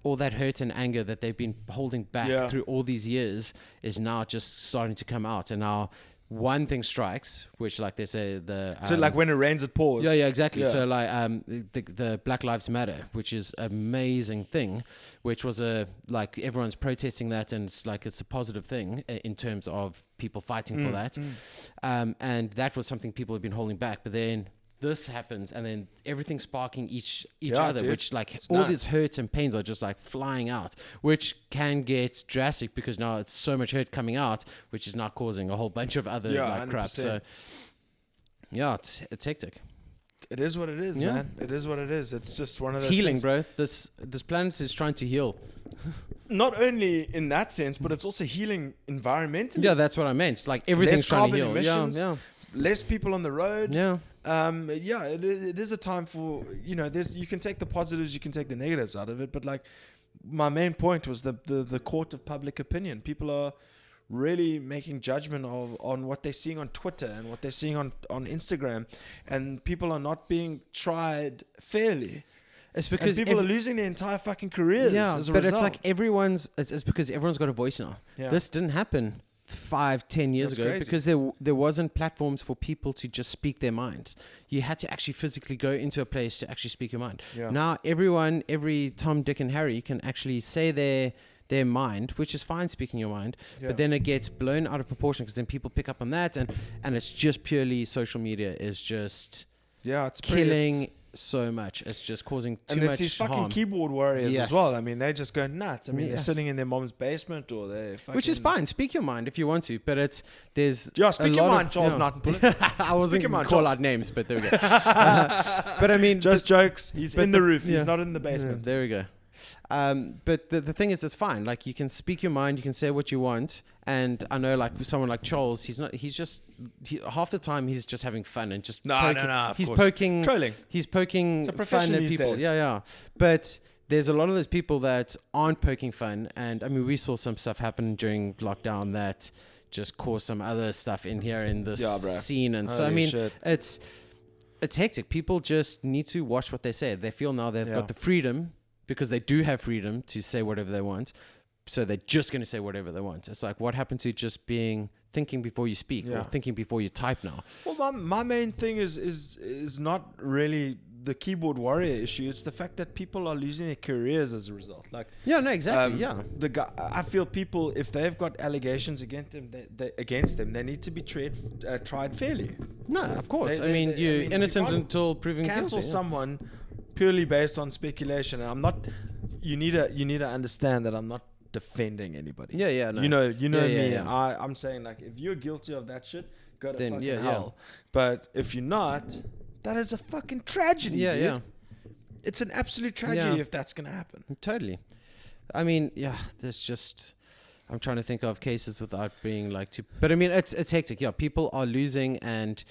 All that hurt and anger that they've been holding back Yeah. through all these years is now just starting to come out. And now one thing strikes, which like they say So like when it rains, it pours. yeah, exactly. Yeah. So like the Black Lives Matter, which is an amazing thing, which was like everyone's protesting that, and it's like it's a positive thing in terms of people fighting for that. And that was something people have been holding back. But then this happens, and then everything's sparking each Yeah, other, dude. which like It's all nuts. these hurts and pains are just like flying out, which can get drastic because now it's so much hurt coming out, which is now causing a whole bunch of other Yeah, like crap. 100%. So yeah, it's hectic. It is what it is, Yeah. man. It is what it is. It's just one of It's those healing, things. bro. This planet is trying to heal. Not only in that sense, but it's also healing environmentally. Yeah, that's what I meant. It's like everything's Less trying to carbon heal. emissions. Yeah, Less people on the road. yeah, Yeah, it is a time for, you can take the positives, you can take the negatives out of it, but like my main point was the court of public opinion. People are really making judgment on what they're seeing on Twitter and what they're seeing on Instagram, and people are not being tried fairly. It's Because because people are losing their entire fucking careers as a but result. it's like it's because everyone's got a voice now. Yeah. This didn't happen 5-10 years That's ago crazy. because there wasn't platforms for people to just speak their minds. You had to actually physically go into a place to actually speak your mind. Yeah. Now every Tom, Dick, and Harry can actually say their mind, which is fine, speaking your mind, Yeah. but then it gets blown out of proportion because then people pick up on that, and it's just purely social media is just yeah, it's killing so much. It's just causing too and much it's these fucking harm. keyboard warriors Yes. as well. I mean, they just go nuts. I mean, they're Yes. sitting in their mom's basement or they're fucking... Which is fine. Speak your mind if you want to, but there's Yeah, a speak your lot mind, of- Charles yeah. Knighton Pullet. I wasn't your going mind, to call Charles. out names, but there we go. But I mean, Just jokes. He's but in the the- roof. yeah. He's not in the yeah, basement. there we go. But the thing is, it's fine. Like you can speak your mind, you can say what you want, and I know like someone like Charles, half the time he's just having fun and just No, poking, no, of he's course. poking Trolling. He's poking It's a fun profession at these people. days. Yeah. But there's a lot of those people that aren't poking fun, and I mean we saw some stuff happen during lockdown that just caused some other stuff in here in this Yeah, bruh. scene, and so I Holy mean shit. it's hectic. People just need to watch what they say. They feel now they've Yeah. got the freedom because they do have freedom to say whatever they want. So they're just going to say whatever they want. It's like, what happened to just thinking before you speak Yeah. or thinking before you type now? Well, my main thing is not really the keyboard warrior issue. It's the fact that people are losing their careers as a result. Like, Yeah, no, exactly. Yeah. the guy, I feel people, if they've got allegations against them, they need to be tried fairly. No, of course. They- you're you innocent can't until proven Cancel guilty. Yeah. someone purely based on speculation. And I'm not. You need to understand that I'm not defending anybody. Yeah, no. You know Yeah, me. yeah. I'm saying like if you're guilty of that shit, go to Then, fucking yeah. hell. But if you're not, that is a fucking tragedy. Yeah, dude. yeah. It's an absolute tragedy Yeah. if that's gonna happen. Totally. I mean, yeah, there's just... I'm trying to think of cases without being like too... But I mean, it's hectic. Yeah, people are losing and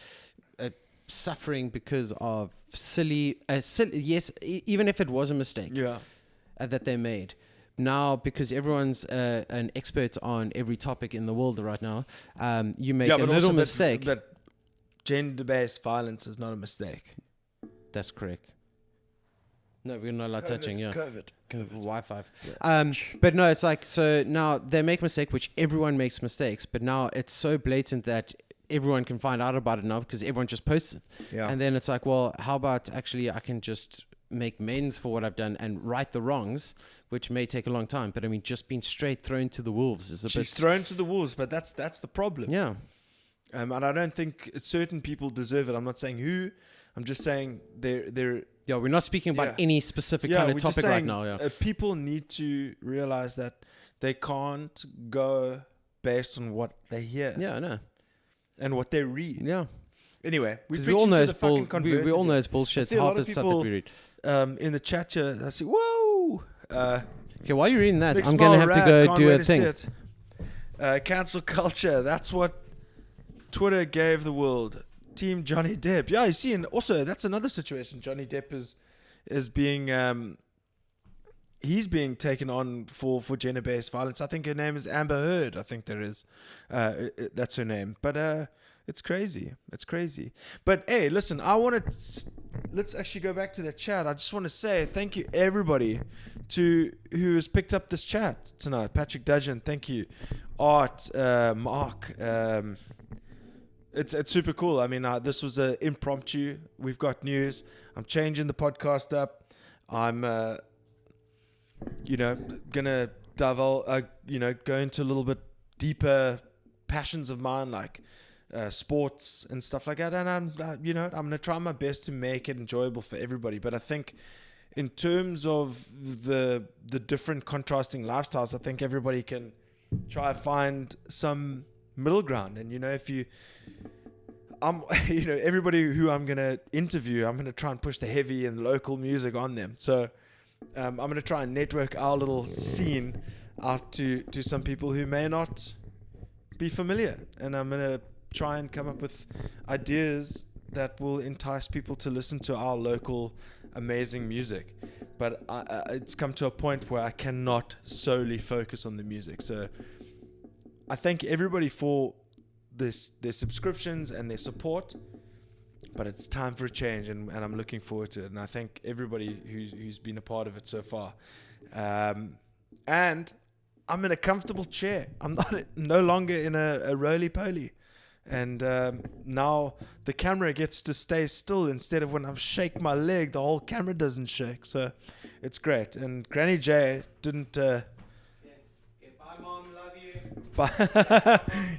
suffering because of silly... yes, even if it was a mistake Yeah. that they made. Now, because everyone's an expert on every topic in the world right now, you make a little mistake. But gender-based violence is not a mistake. That's correct. No, we're not allowed touching, yeah. COVID. Wi-Fi. But no, it's like, so now they make mistake, which everyone makes mistakes, but now it's so blatant that everyone can find out about it now because everyone just posts it. Yeah. And then it's like, well, how about actually I can just make amends for what I've done and right the wrongs, which may take a long time. But I mean, just being straight thrown to the wolves is a She's bit... thrown to the wolves, but that's the problem. Yeah. And I don't think certain people deserve it. I'm not saying who. I'm just saying they're Yeah, we're not speaking about Yeah. any specific kind of we're just topic right saying, now. Yeah. People need to realize that they can't go based on what they hear Yeah, I know. and what they read. Yeah. Anyway, Because we all know it's bull. We converted. all know it's bullshit. I It's see a lot half the of stuff that people- we read. In the chat here, I see, whoa! Okay, while you're reading that, Big I'm going to smile, have to rad, go can't do wait a to see thing. it. Cancel culture. That's what Twitter gave the world. Team Johnny Depp. Yeah, you see, and also that's another situation. Johnny Depp is being he's being taken on for gender-based violence. I think her name is Amber Heard. I think there is. That's her name. But it's crazy. It's crazy. But hey, listen, let's actually go back to the chat. I just want to say thank you everybody who has picked up this chat tonight. Patrick Dudgeon, thank you. Art, Mark. It's super cool. I mean, this was an impromptu. We've got news. I'm changing the podcast up. I'm gonna go into a little bit deeper passions of mine, like sports and stuff like that. And I'm gonna try my best to make it enjoyable for everybody. But I think in terms of the different contrasting lifestyles, I think everybody can try to find some middle ground. And everybody who I'm gonna interview, I'm gonna try and push the heavy and local music on them. So I'm going to try and network our little scene out to some people who may not be familiar. And I'm going to try and come up with ideas that will entice people to listen to our local amazing music. But it's come to a point where I cannot solely focus on the music. So I thank everybody for their subscriptions and their support. But it's time for a change, and I'm looking forward to it. And I thank everybody who's been a part of it so far. And I'm in a comfortable chair. I'm no longer in a roly-poly. And now the camera gets to stay still instead of when I shake my leg, the whole camera doesn't shake. So it's great. And Granny J didn't... Bye, Mom. Love you.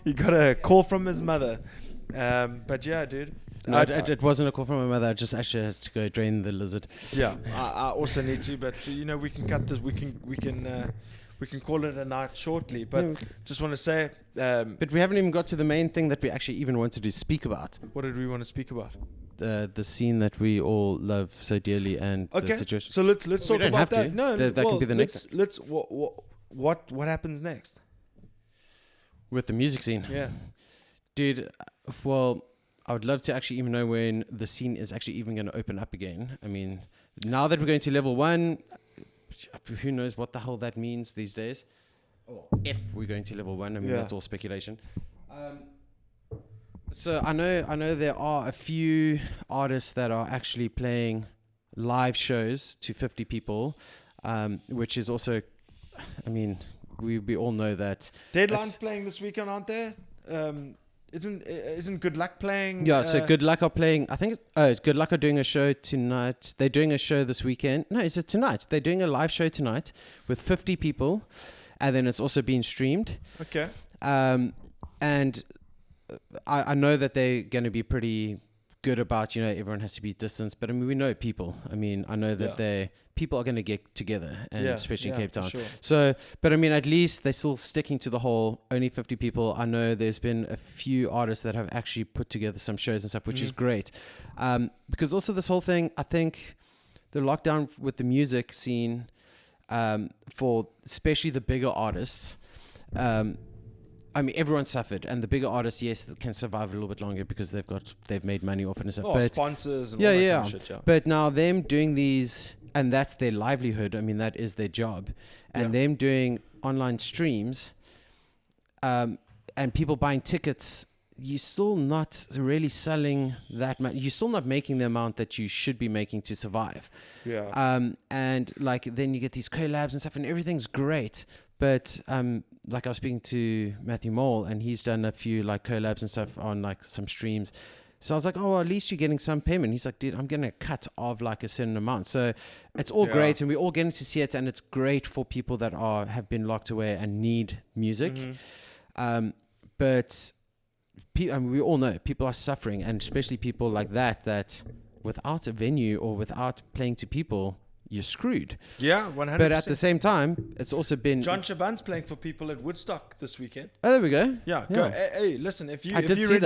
He got a call from his mother. But yeah, dude. No, it wasn't a call from my mother. I just actually had to go drain the lizard. Yeah, I also need to, but we can cut this. We can call it a night shortly. But just want to say, but we haven't even got to the main thing that we actually even wanted to speak about. What did we want to speak about? The scene that we all love so dearly and the situation. So let's talk don't about have that. to. No, That can be the next. Let's what happens next With the music scene. Yeah, Dude, well, I would love to actually even know when the scene is actually even going to open up again. I mean, now that we're going to level 1, who knows what the hell that means these days? Or if we're going to level 1, I mean, that's all speculation. So I know there are a few artists that are actually playing live shows to 50 people, which is also, I mean, we all know that. Deadline's playing this weekend, aren't they? Isn't Good Luck playing? Yeah, so Good Luck are playing. I think Good Luck are doing a show tonight. They're doing a show this weekend. No, is it tonight? They're doing a live show tonight with 50 people, and then it's also being streamed. Okay. And I know that they're going to be pretty good about, everyone has to be distanced, but I mean, we know people. I mean, I know that people are going to get together, and especially in Cape Town. Sure. So, but I mean, at least they're still sticking to the whole only 50 people. I know there's been a few artists that have actually put together some shows and stuff, which is great. Because also this whole thing, I think the lockdown with the music scene, for especially the bigger artists, I mean, everyone suffered, and the bigger artists, yes, can survive a little bit longer because they've made money off it and stuff. Oh, but sponsors and all that kind of shit, But now them doing these, and that's their livelihood. I mean, that is their job, and them doing online streams, and people buying tickets. You're still not really selling that much. You're still not making the amount that you should be making to survive. Yeah. And like then you get these collabs and stuff, and everything's great. But like I was speaking to Matthew Mole, and he's done a few like collabs and stuff on like some streams. So I was like, oh, well, at least you're getting some payment. He's like, dude, I'm going to cut off like a certain amount. So it's all great, and we're all getting to see it, and it's great for people that have been locked away and need music. Mm-hmm. But I mean, we all know people are suffering, and especially people like that without a venue or without playing to people, you're screwed. Yeah, 100%. But at the same time, it's also been... John Shaban's playing for people at Woodstock this weekend. Oh, there we go. Yeah, go. Hey, listen, if you... I did see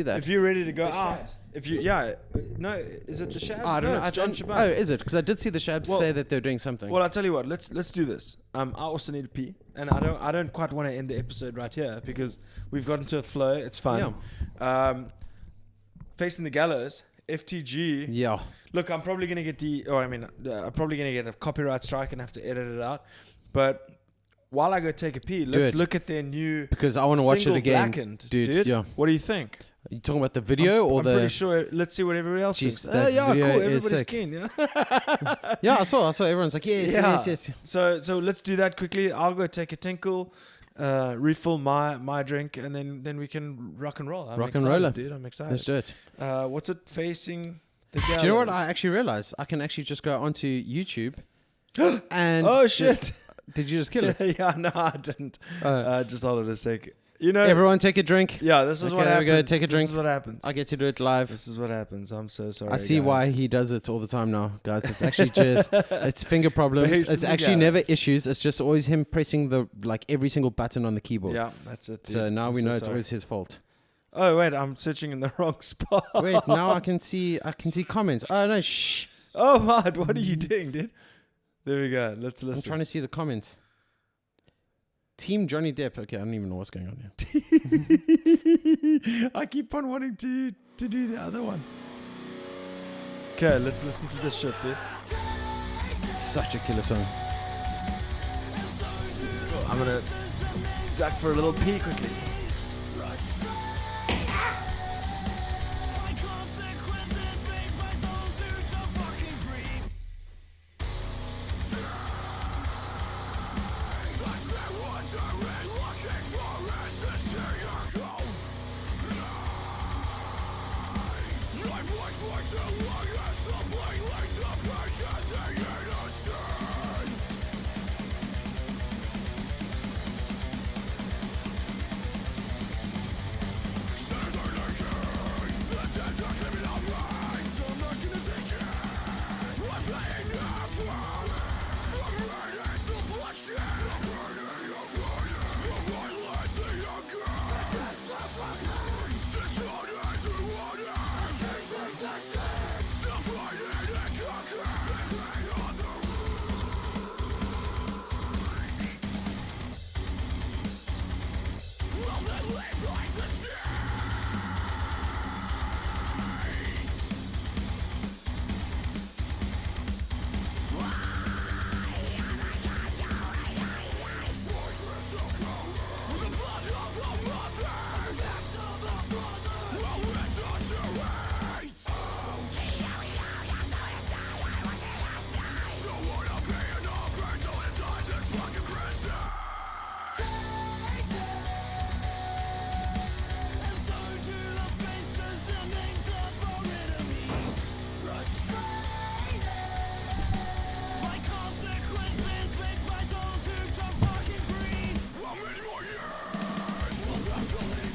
that. If you're ready to go out... If you... Yeah. No, is it the Shabs? I don't know. It's John Shaban. Oh, is it? Because I did see the Shabs say that they're doing something. Well, I'll tell you what. Let's do this. I also need to pee. And I don't quite want to end the episode right here because we've got into a flow. It's fun. Yeah. Facing the Gallows FTG. Yeah. Look, I'm probably gonna get I'm probably gonna get a copyright strike and have to edit it out. But while I go take a pee, let's it. look at their new Because I want to watch it single again. Blackened, Dude, yeah. What do you think? You talking about the video or I'm the? pretty sure. Let's see what everybody else Jeez, thinks. that Yeah, video cool. is Everybody's sick. keen. Yeah. Yeah, I saw everyone's like, yes, Yeah. yes. So let's do that quickly. I'll go take a tinkle, refill my drink, and then we can rock and roll. I'm Rock and excited, roller. dude. I'm excited. Let's do it. What's it facing? The Do you know what gallows? I actually realized? I can actually just go onto YouTube and. Oh shit! Did you just kill it? Yeah, no, I didn't. Just hold it a sec. You know, Everyone take a drink. yeah, this is Okay, what there happens. we go. Take a drink. This is what happens. I get to do it live. This is what happens. I'm so sorry. I see guys. why he does it all the time now, guys. It's actually just it's finger problems. Basically, It's actually yeah. never issues. It's just always him pressing the every single button on the keyboard. Yeah, that's it. So dude. now I'm we so know it's sorry. always his fault. Oh wait, I'm searching in the wrong spot. Wait, now I can see comments. Oh no, shh. Oh Mad, what are you doing, dude? There we go. Let's I'm listen. trying to see the comments. Team Johnny Depp. Okay, I don't even know what's going on here. I keep on wanting to do the other one. Okay, let's listen to this shit, dude. Such a killer song. I'm gonna duck for a little pee quickly.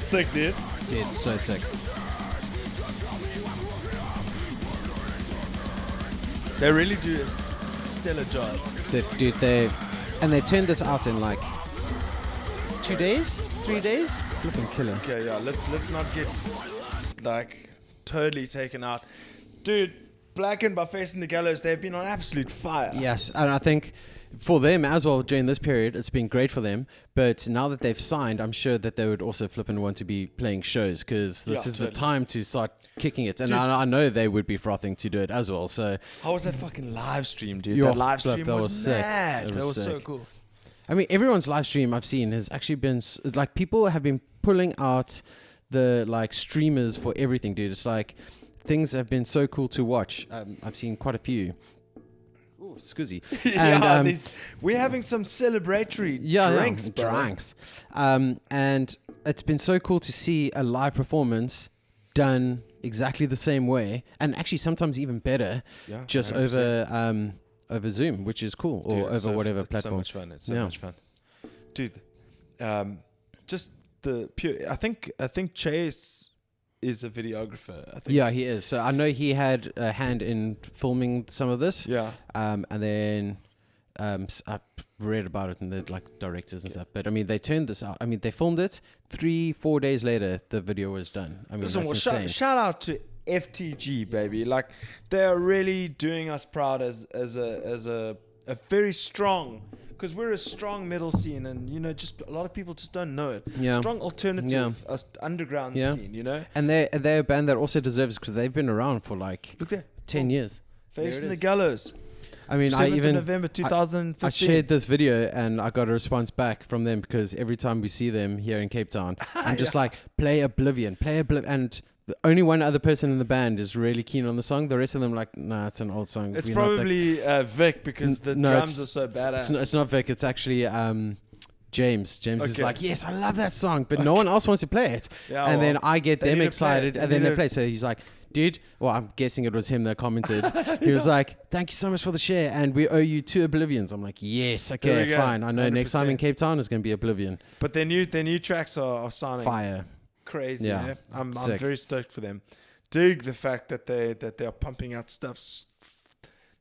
Sick, dude. Dude, so sick. They really do a stellar job. Dude, they turned this out in like 2 days, 3 days. Flipping killer. Okay, yeah, let's not get like totally taken out. Dude, Blackened by Facing the Gallows, they've been on absolute fire. Yes, and I think for them as well during this period, it's been great for them. But now that they've signed, I'm sure that they would also flip and want to be playing shows because this Yeah, is the totally. time to start kicking it. And Dude. I know they would be frothing to do it as well. So How was that fucking live stream, dude? Yo, That live flip, stream that was, was sick. mad. It That was was so sick. cool. I mean, everyone's live stream I've seen has actually been like people have been pulling out the like streamers for everything, dude. It's like things have been so cool to watch. I've seen quite a few. Ooh, scuzzy. And Yeah, we're having some celebratory drinks, bro. drinks. And it's been so cool to see a live performance done exactly the same way, and actually sometimes even better, Yeah, just 100%. over Zoom, which is cool, Dude, or it's over so whatever it's platform. so much fun. It's so Yeah. much fun. Dude, just the pure... I think Chase is a videographer. I think. Yeah, he is. So I know he had a hand in filming some of this. Yeah. And then I read about it and the like directors and stuff. But I mean, they turned this out. I mean, they filmed it 3-4 days later. The video was done. I mean, Listen, that's well, insane. shout out to FTG, baby. Like, they are really doing us proud as a very strong because we're a strong metal scene, and just a lot of people just don't know it. Yeah. Strong alternative underground Yeah. scene. And they're a band that also deserves because they've been around for like Look there, 10 years. Face There in it the is. Gallows. I mean, 7th I of even November 2015. I shared this video and I got a response back from them because every time we see them here in Cape Town, I'm just like, play Oblivion. And the only one other person in the band is really keen on the song. The rest of them like, nah, it's an old song. It's We're not that- probably Vic because the No, drums it's- are so badass. it's not Vic. It's actually James. James is Okay. like, yes, I love that song, but no one else wants to play it. Yeah, And then well, I get they them need to play it. excited, They and then need they to- play. So he's like, dude, well, I'm guessing it was him that commented. He was like, thank you so much for the share, and we owe you 2 Oblivions. I'm like, yes, There okay, we go. fine. I know next time in 100%. Cape Town is going to be Oblivion. But their new tracks are sounding Fire. crazy. Yeah. Yeah. I'm Sick. very stoked for them. Dig the fact that they are pumping out stuff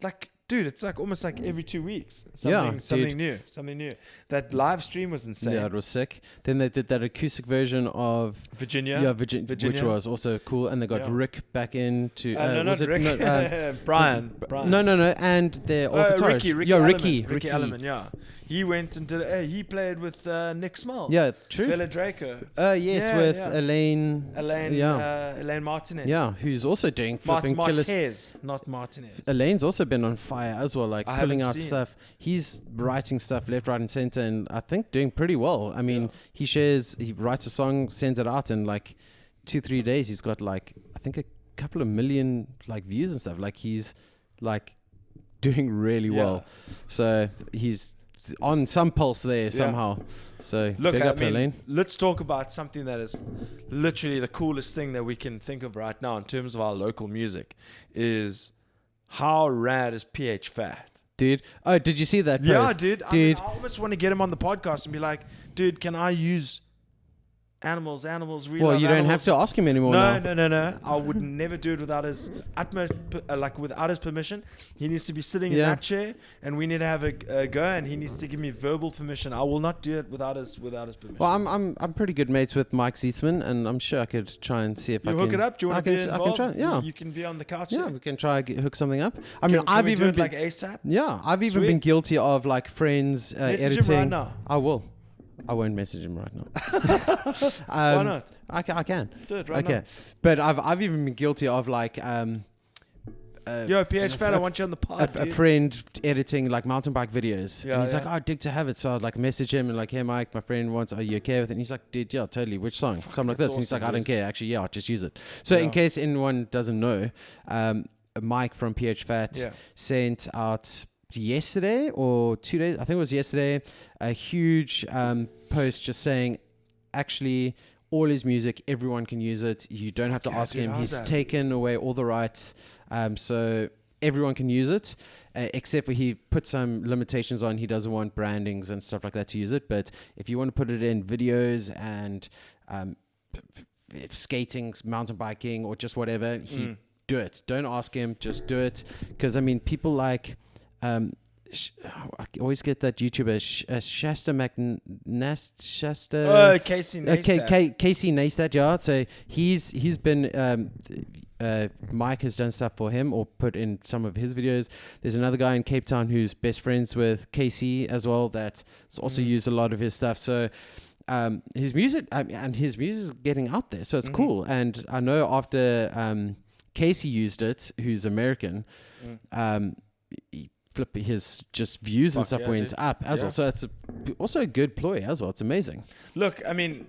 like, dude, it's like almost like every 2 weeks. Something new. That live stream was insane. Yeah, it was sick. Then they did that acoustic version of Virginia. Virginia, which Virginia. was also cool. And they got Yeah. Rick back into. No, not was it- Rick. no, Brian. no, and their old guitarist. Ricky Ricky. Ricky Ellerman, yeah. He went and did. He played with Nick Small. Yeah, true. Vela Draco. Yes, Yeah, with yeah. Elaine. Elaine Martinez. Yeah, who's also doing flipping killers. Martez, not Martinez. Elaine's also been on fire as well, like I pulling haven't out seen. stuff. He's writing stuff left, right, and center, and I think doing pretty well. I mean, he writes a song, sends it out in like 2-3 days. He's got like, I think a couple of million like views and stuff. Like he's like doing really well. So he's on some pulse there somehow. So Look, big I up mean, Elaine. let's talk about something that is literally the coolest thing that we can think of right now in terms of our local music is how rad is PH Fat? Dude, oh, did you see that post? Yeah, dude. I Dude, almost want to get him on the podcast and be like, dude, can I use animals? We well, love you don't animals. have to ask him anymore now. No. I would never do it without his utmost, without his permission. He needs to be sitting in Yeah. that chair, and we need to have a go, and he needs to give me verbal permission. I will not do it without his permission. Well, I'm pretty good mates with Mike Zietzman, and I'm sure I could try and see if I you can hook it up. Do you want to be involved? I can try. Yeah, you can be on the couch. yeah, there. we can try hook something up. I Can- mean, can I've we do even it been like ASAP. yeah, I've even Sweet. been guilty of like friends Message him editing. right now. I will. I won't message him right now. Why not? I can. Do it right Okay, but I've even been guilty of like now. Yo, PH Fat, I want you on the pod. a dude. friend editing like mountain bike videos, Yeah, and he's yeah. like, "Oh, dig to have it." So I like message him and like, "Hey, Mike, my friend wants. Are you okay with it?" And he's like, "Dude, yeah, totally. Which song? Something like that's this." And he's like, awesome, "I don't care. Actually, yeah, I'll just use it." So in Yeah. case anyone doesn't know, Mike from PH Fat Yeah. sent out yesterday or 2 days. I think it was yesterday. A huge post just saying, actually, all his music, everyone can use it. You don't have to yeah, ask dude, him. how's He's that? taken away all the rights. So everyone can use it, except for he put some limitations on. He doesn't want brandings and stuff like that to use it. But if you want to put it in videos and skating, mountain biking, or just whatever, he do it. Don't ask him. Just do it. Because I mean, people like. I always get that YouTuber Shasta Shasta. Casey Okay, Neistat. Casey Neistat, yeah. So he's been Mike has done stuff for him or put in some of his videos. There's another guy in Cape Town who's best friends with Casey as well. That's also used a lot of his stuff. So his music and his music is getting out there. So it's cool. And I know after Casey used it, who's American, his just views and Fuck stuff yeah, went dude. up as Yeah. well. So it's also a good ploy as well. It's amazing. Look, I mean,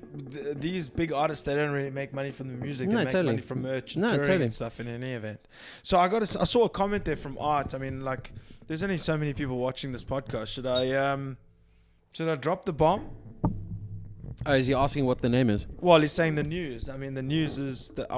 these big artists, they don't really make money from the music. They No, make totally. money from merch and No, touring totally. and stuff in any event. So I saw a comment there from Art. I mean, like, there's only so many people watching this podcast. Should I drop the bomb? Oh, is he asking what the name is? Well, he's saying the news. I mean, the news is that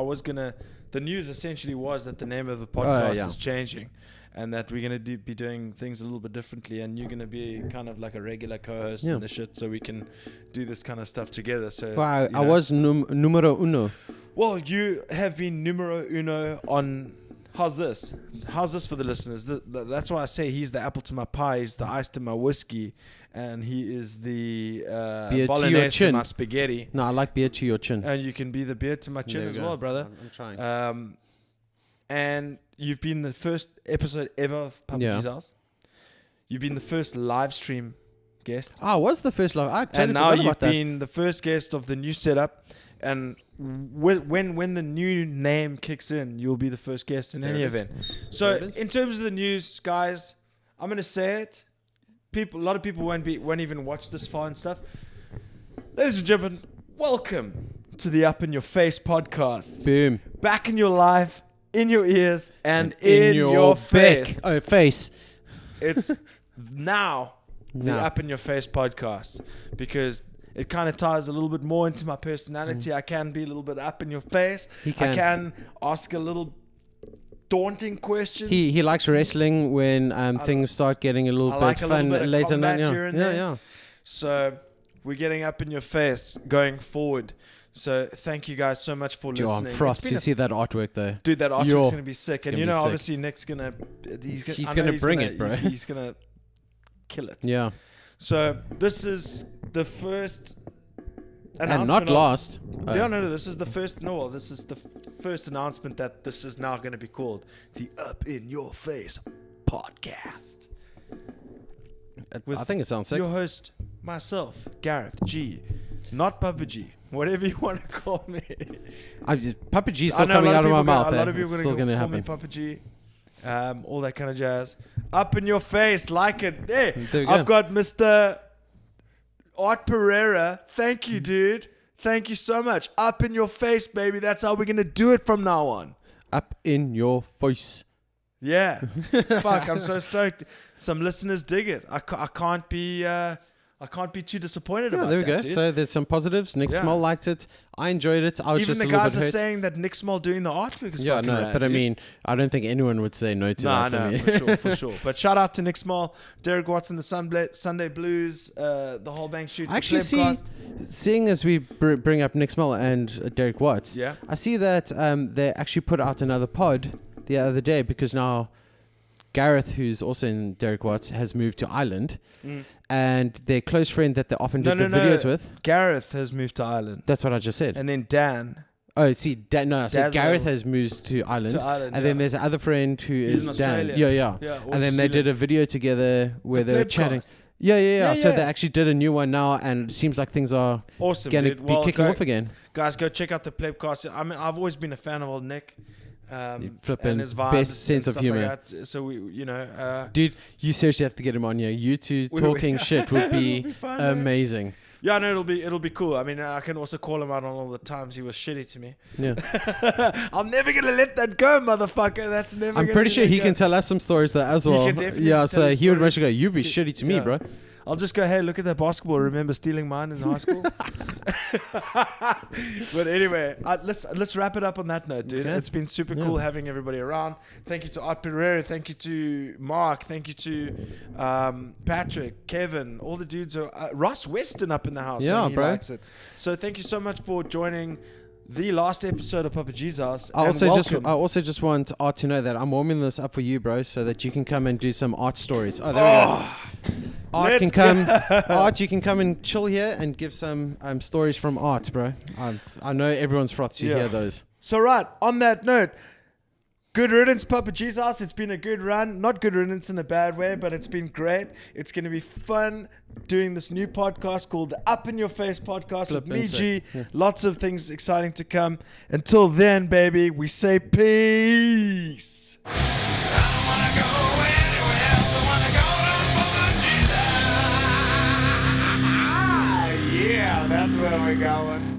the news essentially was that the name of the podcast yeah. is changing, and that we're gonna be doing things a little bit differently, and you're gonna be kind of like a regular co-host Yeah. and the shit, so we can do this kind of stuff together. So Well, you I know. was numero uno. Well, you have been numero uno on. How's this? How's this for the listeners? That's why I say he's the apple to my pie, he's the ice to my whiskey, and he is the Beer to your bolognese to chin. my spaghetti. No, I like beer to your chin. And you can be the beer to my chin There we as go. well, brother. I'm trying. And you've been the first episode ever of Papa Yeah. G's House. You've been the first live stream guest. Oh, was the first live? I totally And now forgot you've about that. been the first guest of the new setup. And when the new name kicks in, you'll be the first guest in There any it is. event. So There it is. in terms of the news, guys, I'm gonna say it. A lot of people won't even watch this far and stuff. Ladies and gentlemen, welcome to the Up in Your Face podcast. Boom. Back in your life, in your ears, and in your face. Oh, face. It's now the Now. Up in Your Face podcast because it kind of ties a little bit more into my personality. I can be a little bit up in your face. He I can. can ask a little daunting questions. He likes wrestling when things start getting a little I bit like a little fun bit of later combat on. here and Yeah, there. yeah. So we're getting up in your face going forward. So thank you guys so much for Joe, listening. I'm It's frothed been to a- see that artwork though. Dude, that artwork's Yo, gonna be sick, and gonna you be know, sick. obviously Nick's gonna He's I know gonna bring it, bro. He's gonna kill it. Yeah. So this is the first And announcement not of- last. Yeah, no, this is the first. No, this is the first announcement that this is now going to be called the Up in Your Face podcast. With I think it sounds sick. Your host, myself, Gareth G, not Papa G, whatever you want to call me. Papa G's I still know a coming lot out of my people mouth. A lot eh? of people It's are still going to gonna call me happen. Papa G. All that kind of jazz. Up in your face, like it. Hey, There we go. I've got Mr. Art Pereira. Thank you, dude. Thank you so much. Up in your face, baby. That's how we're going to do it from now on. Up in your face. Yeah. Fuck, I'm so stoked. Some listeners dig it. I can't be too disappointed Yeah, about there we that, go. dude. So there's some positives. Nick Yeah. Small liked it. I enjoyed it. I was Even just the a little guys bit are hurt. saying that Nick Small doing the artwork is Yeah, fucking no, rad, but I dude. mean, I don't think anyone would say no to Nah, that. no, I mean. for sure, for sure. But shout out to Nick Small, Derek Watson, the Sunday Blues, the whole bang shoot. I actually see, seeing as we bring up Nick Small and Derek Watts, Yeah. I see that they actually put out another pod the other day because now Gareth, who's also in Derek Watts, has moved to Ireland, and their close friend that they often did the videos with. Gareth has moved to Ireland, That's what I just said. and then Dan Oh, see, I said Dazzle. Gareth has moved to Ireland, to Ireland. and then there's another friend who He's is in Dan. Australia. Yeah. yeah, And then they did a video together where they were chatting. Yeah, Yeah. So yeah. they actually did a new one now, and it seems like things are awesome, going to dude. be Well, kicking go- off again. Guys, go check out the Plebcast. I mean, I've always been a fan of old Nick. Flippin' And his vibes best sense and of stuff like humor. that. So we, Dude, you seriously have to get him on here. You two We- talking shit would be It'll be fun, man. amazing. yeah, no, it'll be cool. I mean, I can also call him out on all the times he was shitty to me. Yeah. I'm never gonna let that go, motherfucker. That's never. I'm gonna pretty let sure that he go. can tell us some stories though as He well. can definitely Yeah, just tell so us he would stories. actually go, "You be shitty to me, Yeah. bro." I'll just go, hey, look at that basketball. Remember stealing mine in high school? But anyway, let's wrap it up on that note, dude. Okay. It's been super cool having everybody around. Thank you to Art Pereira. Thank you to Mark. Thank you to Patrick, Kevin, all the dudes. Are Ross Weston up in the house. Yeah, saying he bro. likes it. So thank you so much for joining the last episode of Papa G's house. I and welcome. also just want Art to know that I'm warming this up for you, bro, so that you can come and do some art stories. Oh, there we go. Art let's can come. Art, you can come and chill here and give some stories from Art, bro. I know everyone's frothed to Yeah. hear those. So right, on that note, good riddance, Papa G's house. It's been a good run. Not good riddance in a bad way, but it's been great. It's going to be fun doing this new podcast called the Up in Your Face podcast with me, Flippin' G. sick. Yeah. Lots of things exciting to come. Until then, baby, we say peace. I don't wanna go anywhere else. I wanna go to Papa Jesus. Yeah, that's where we're going.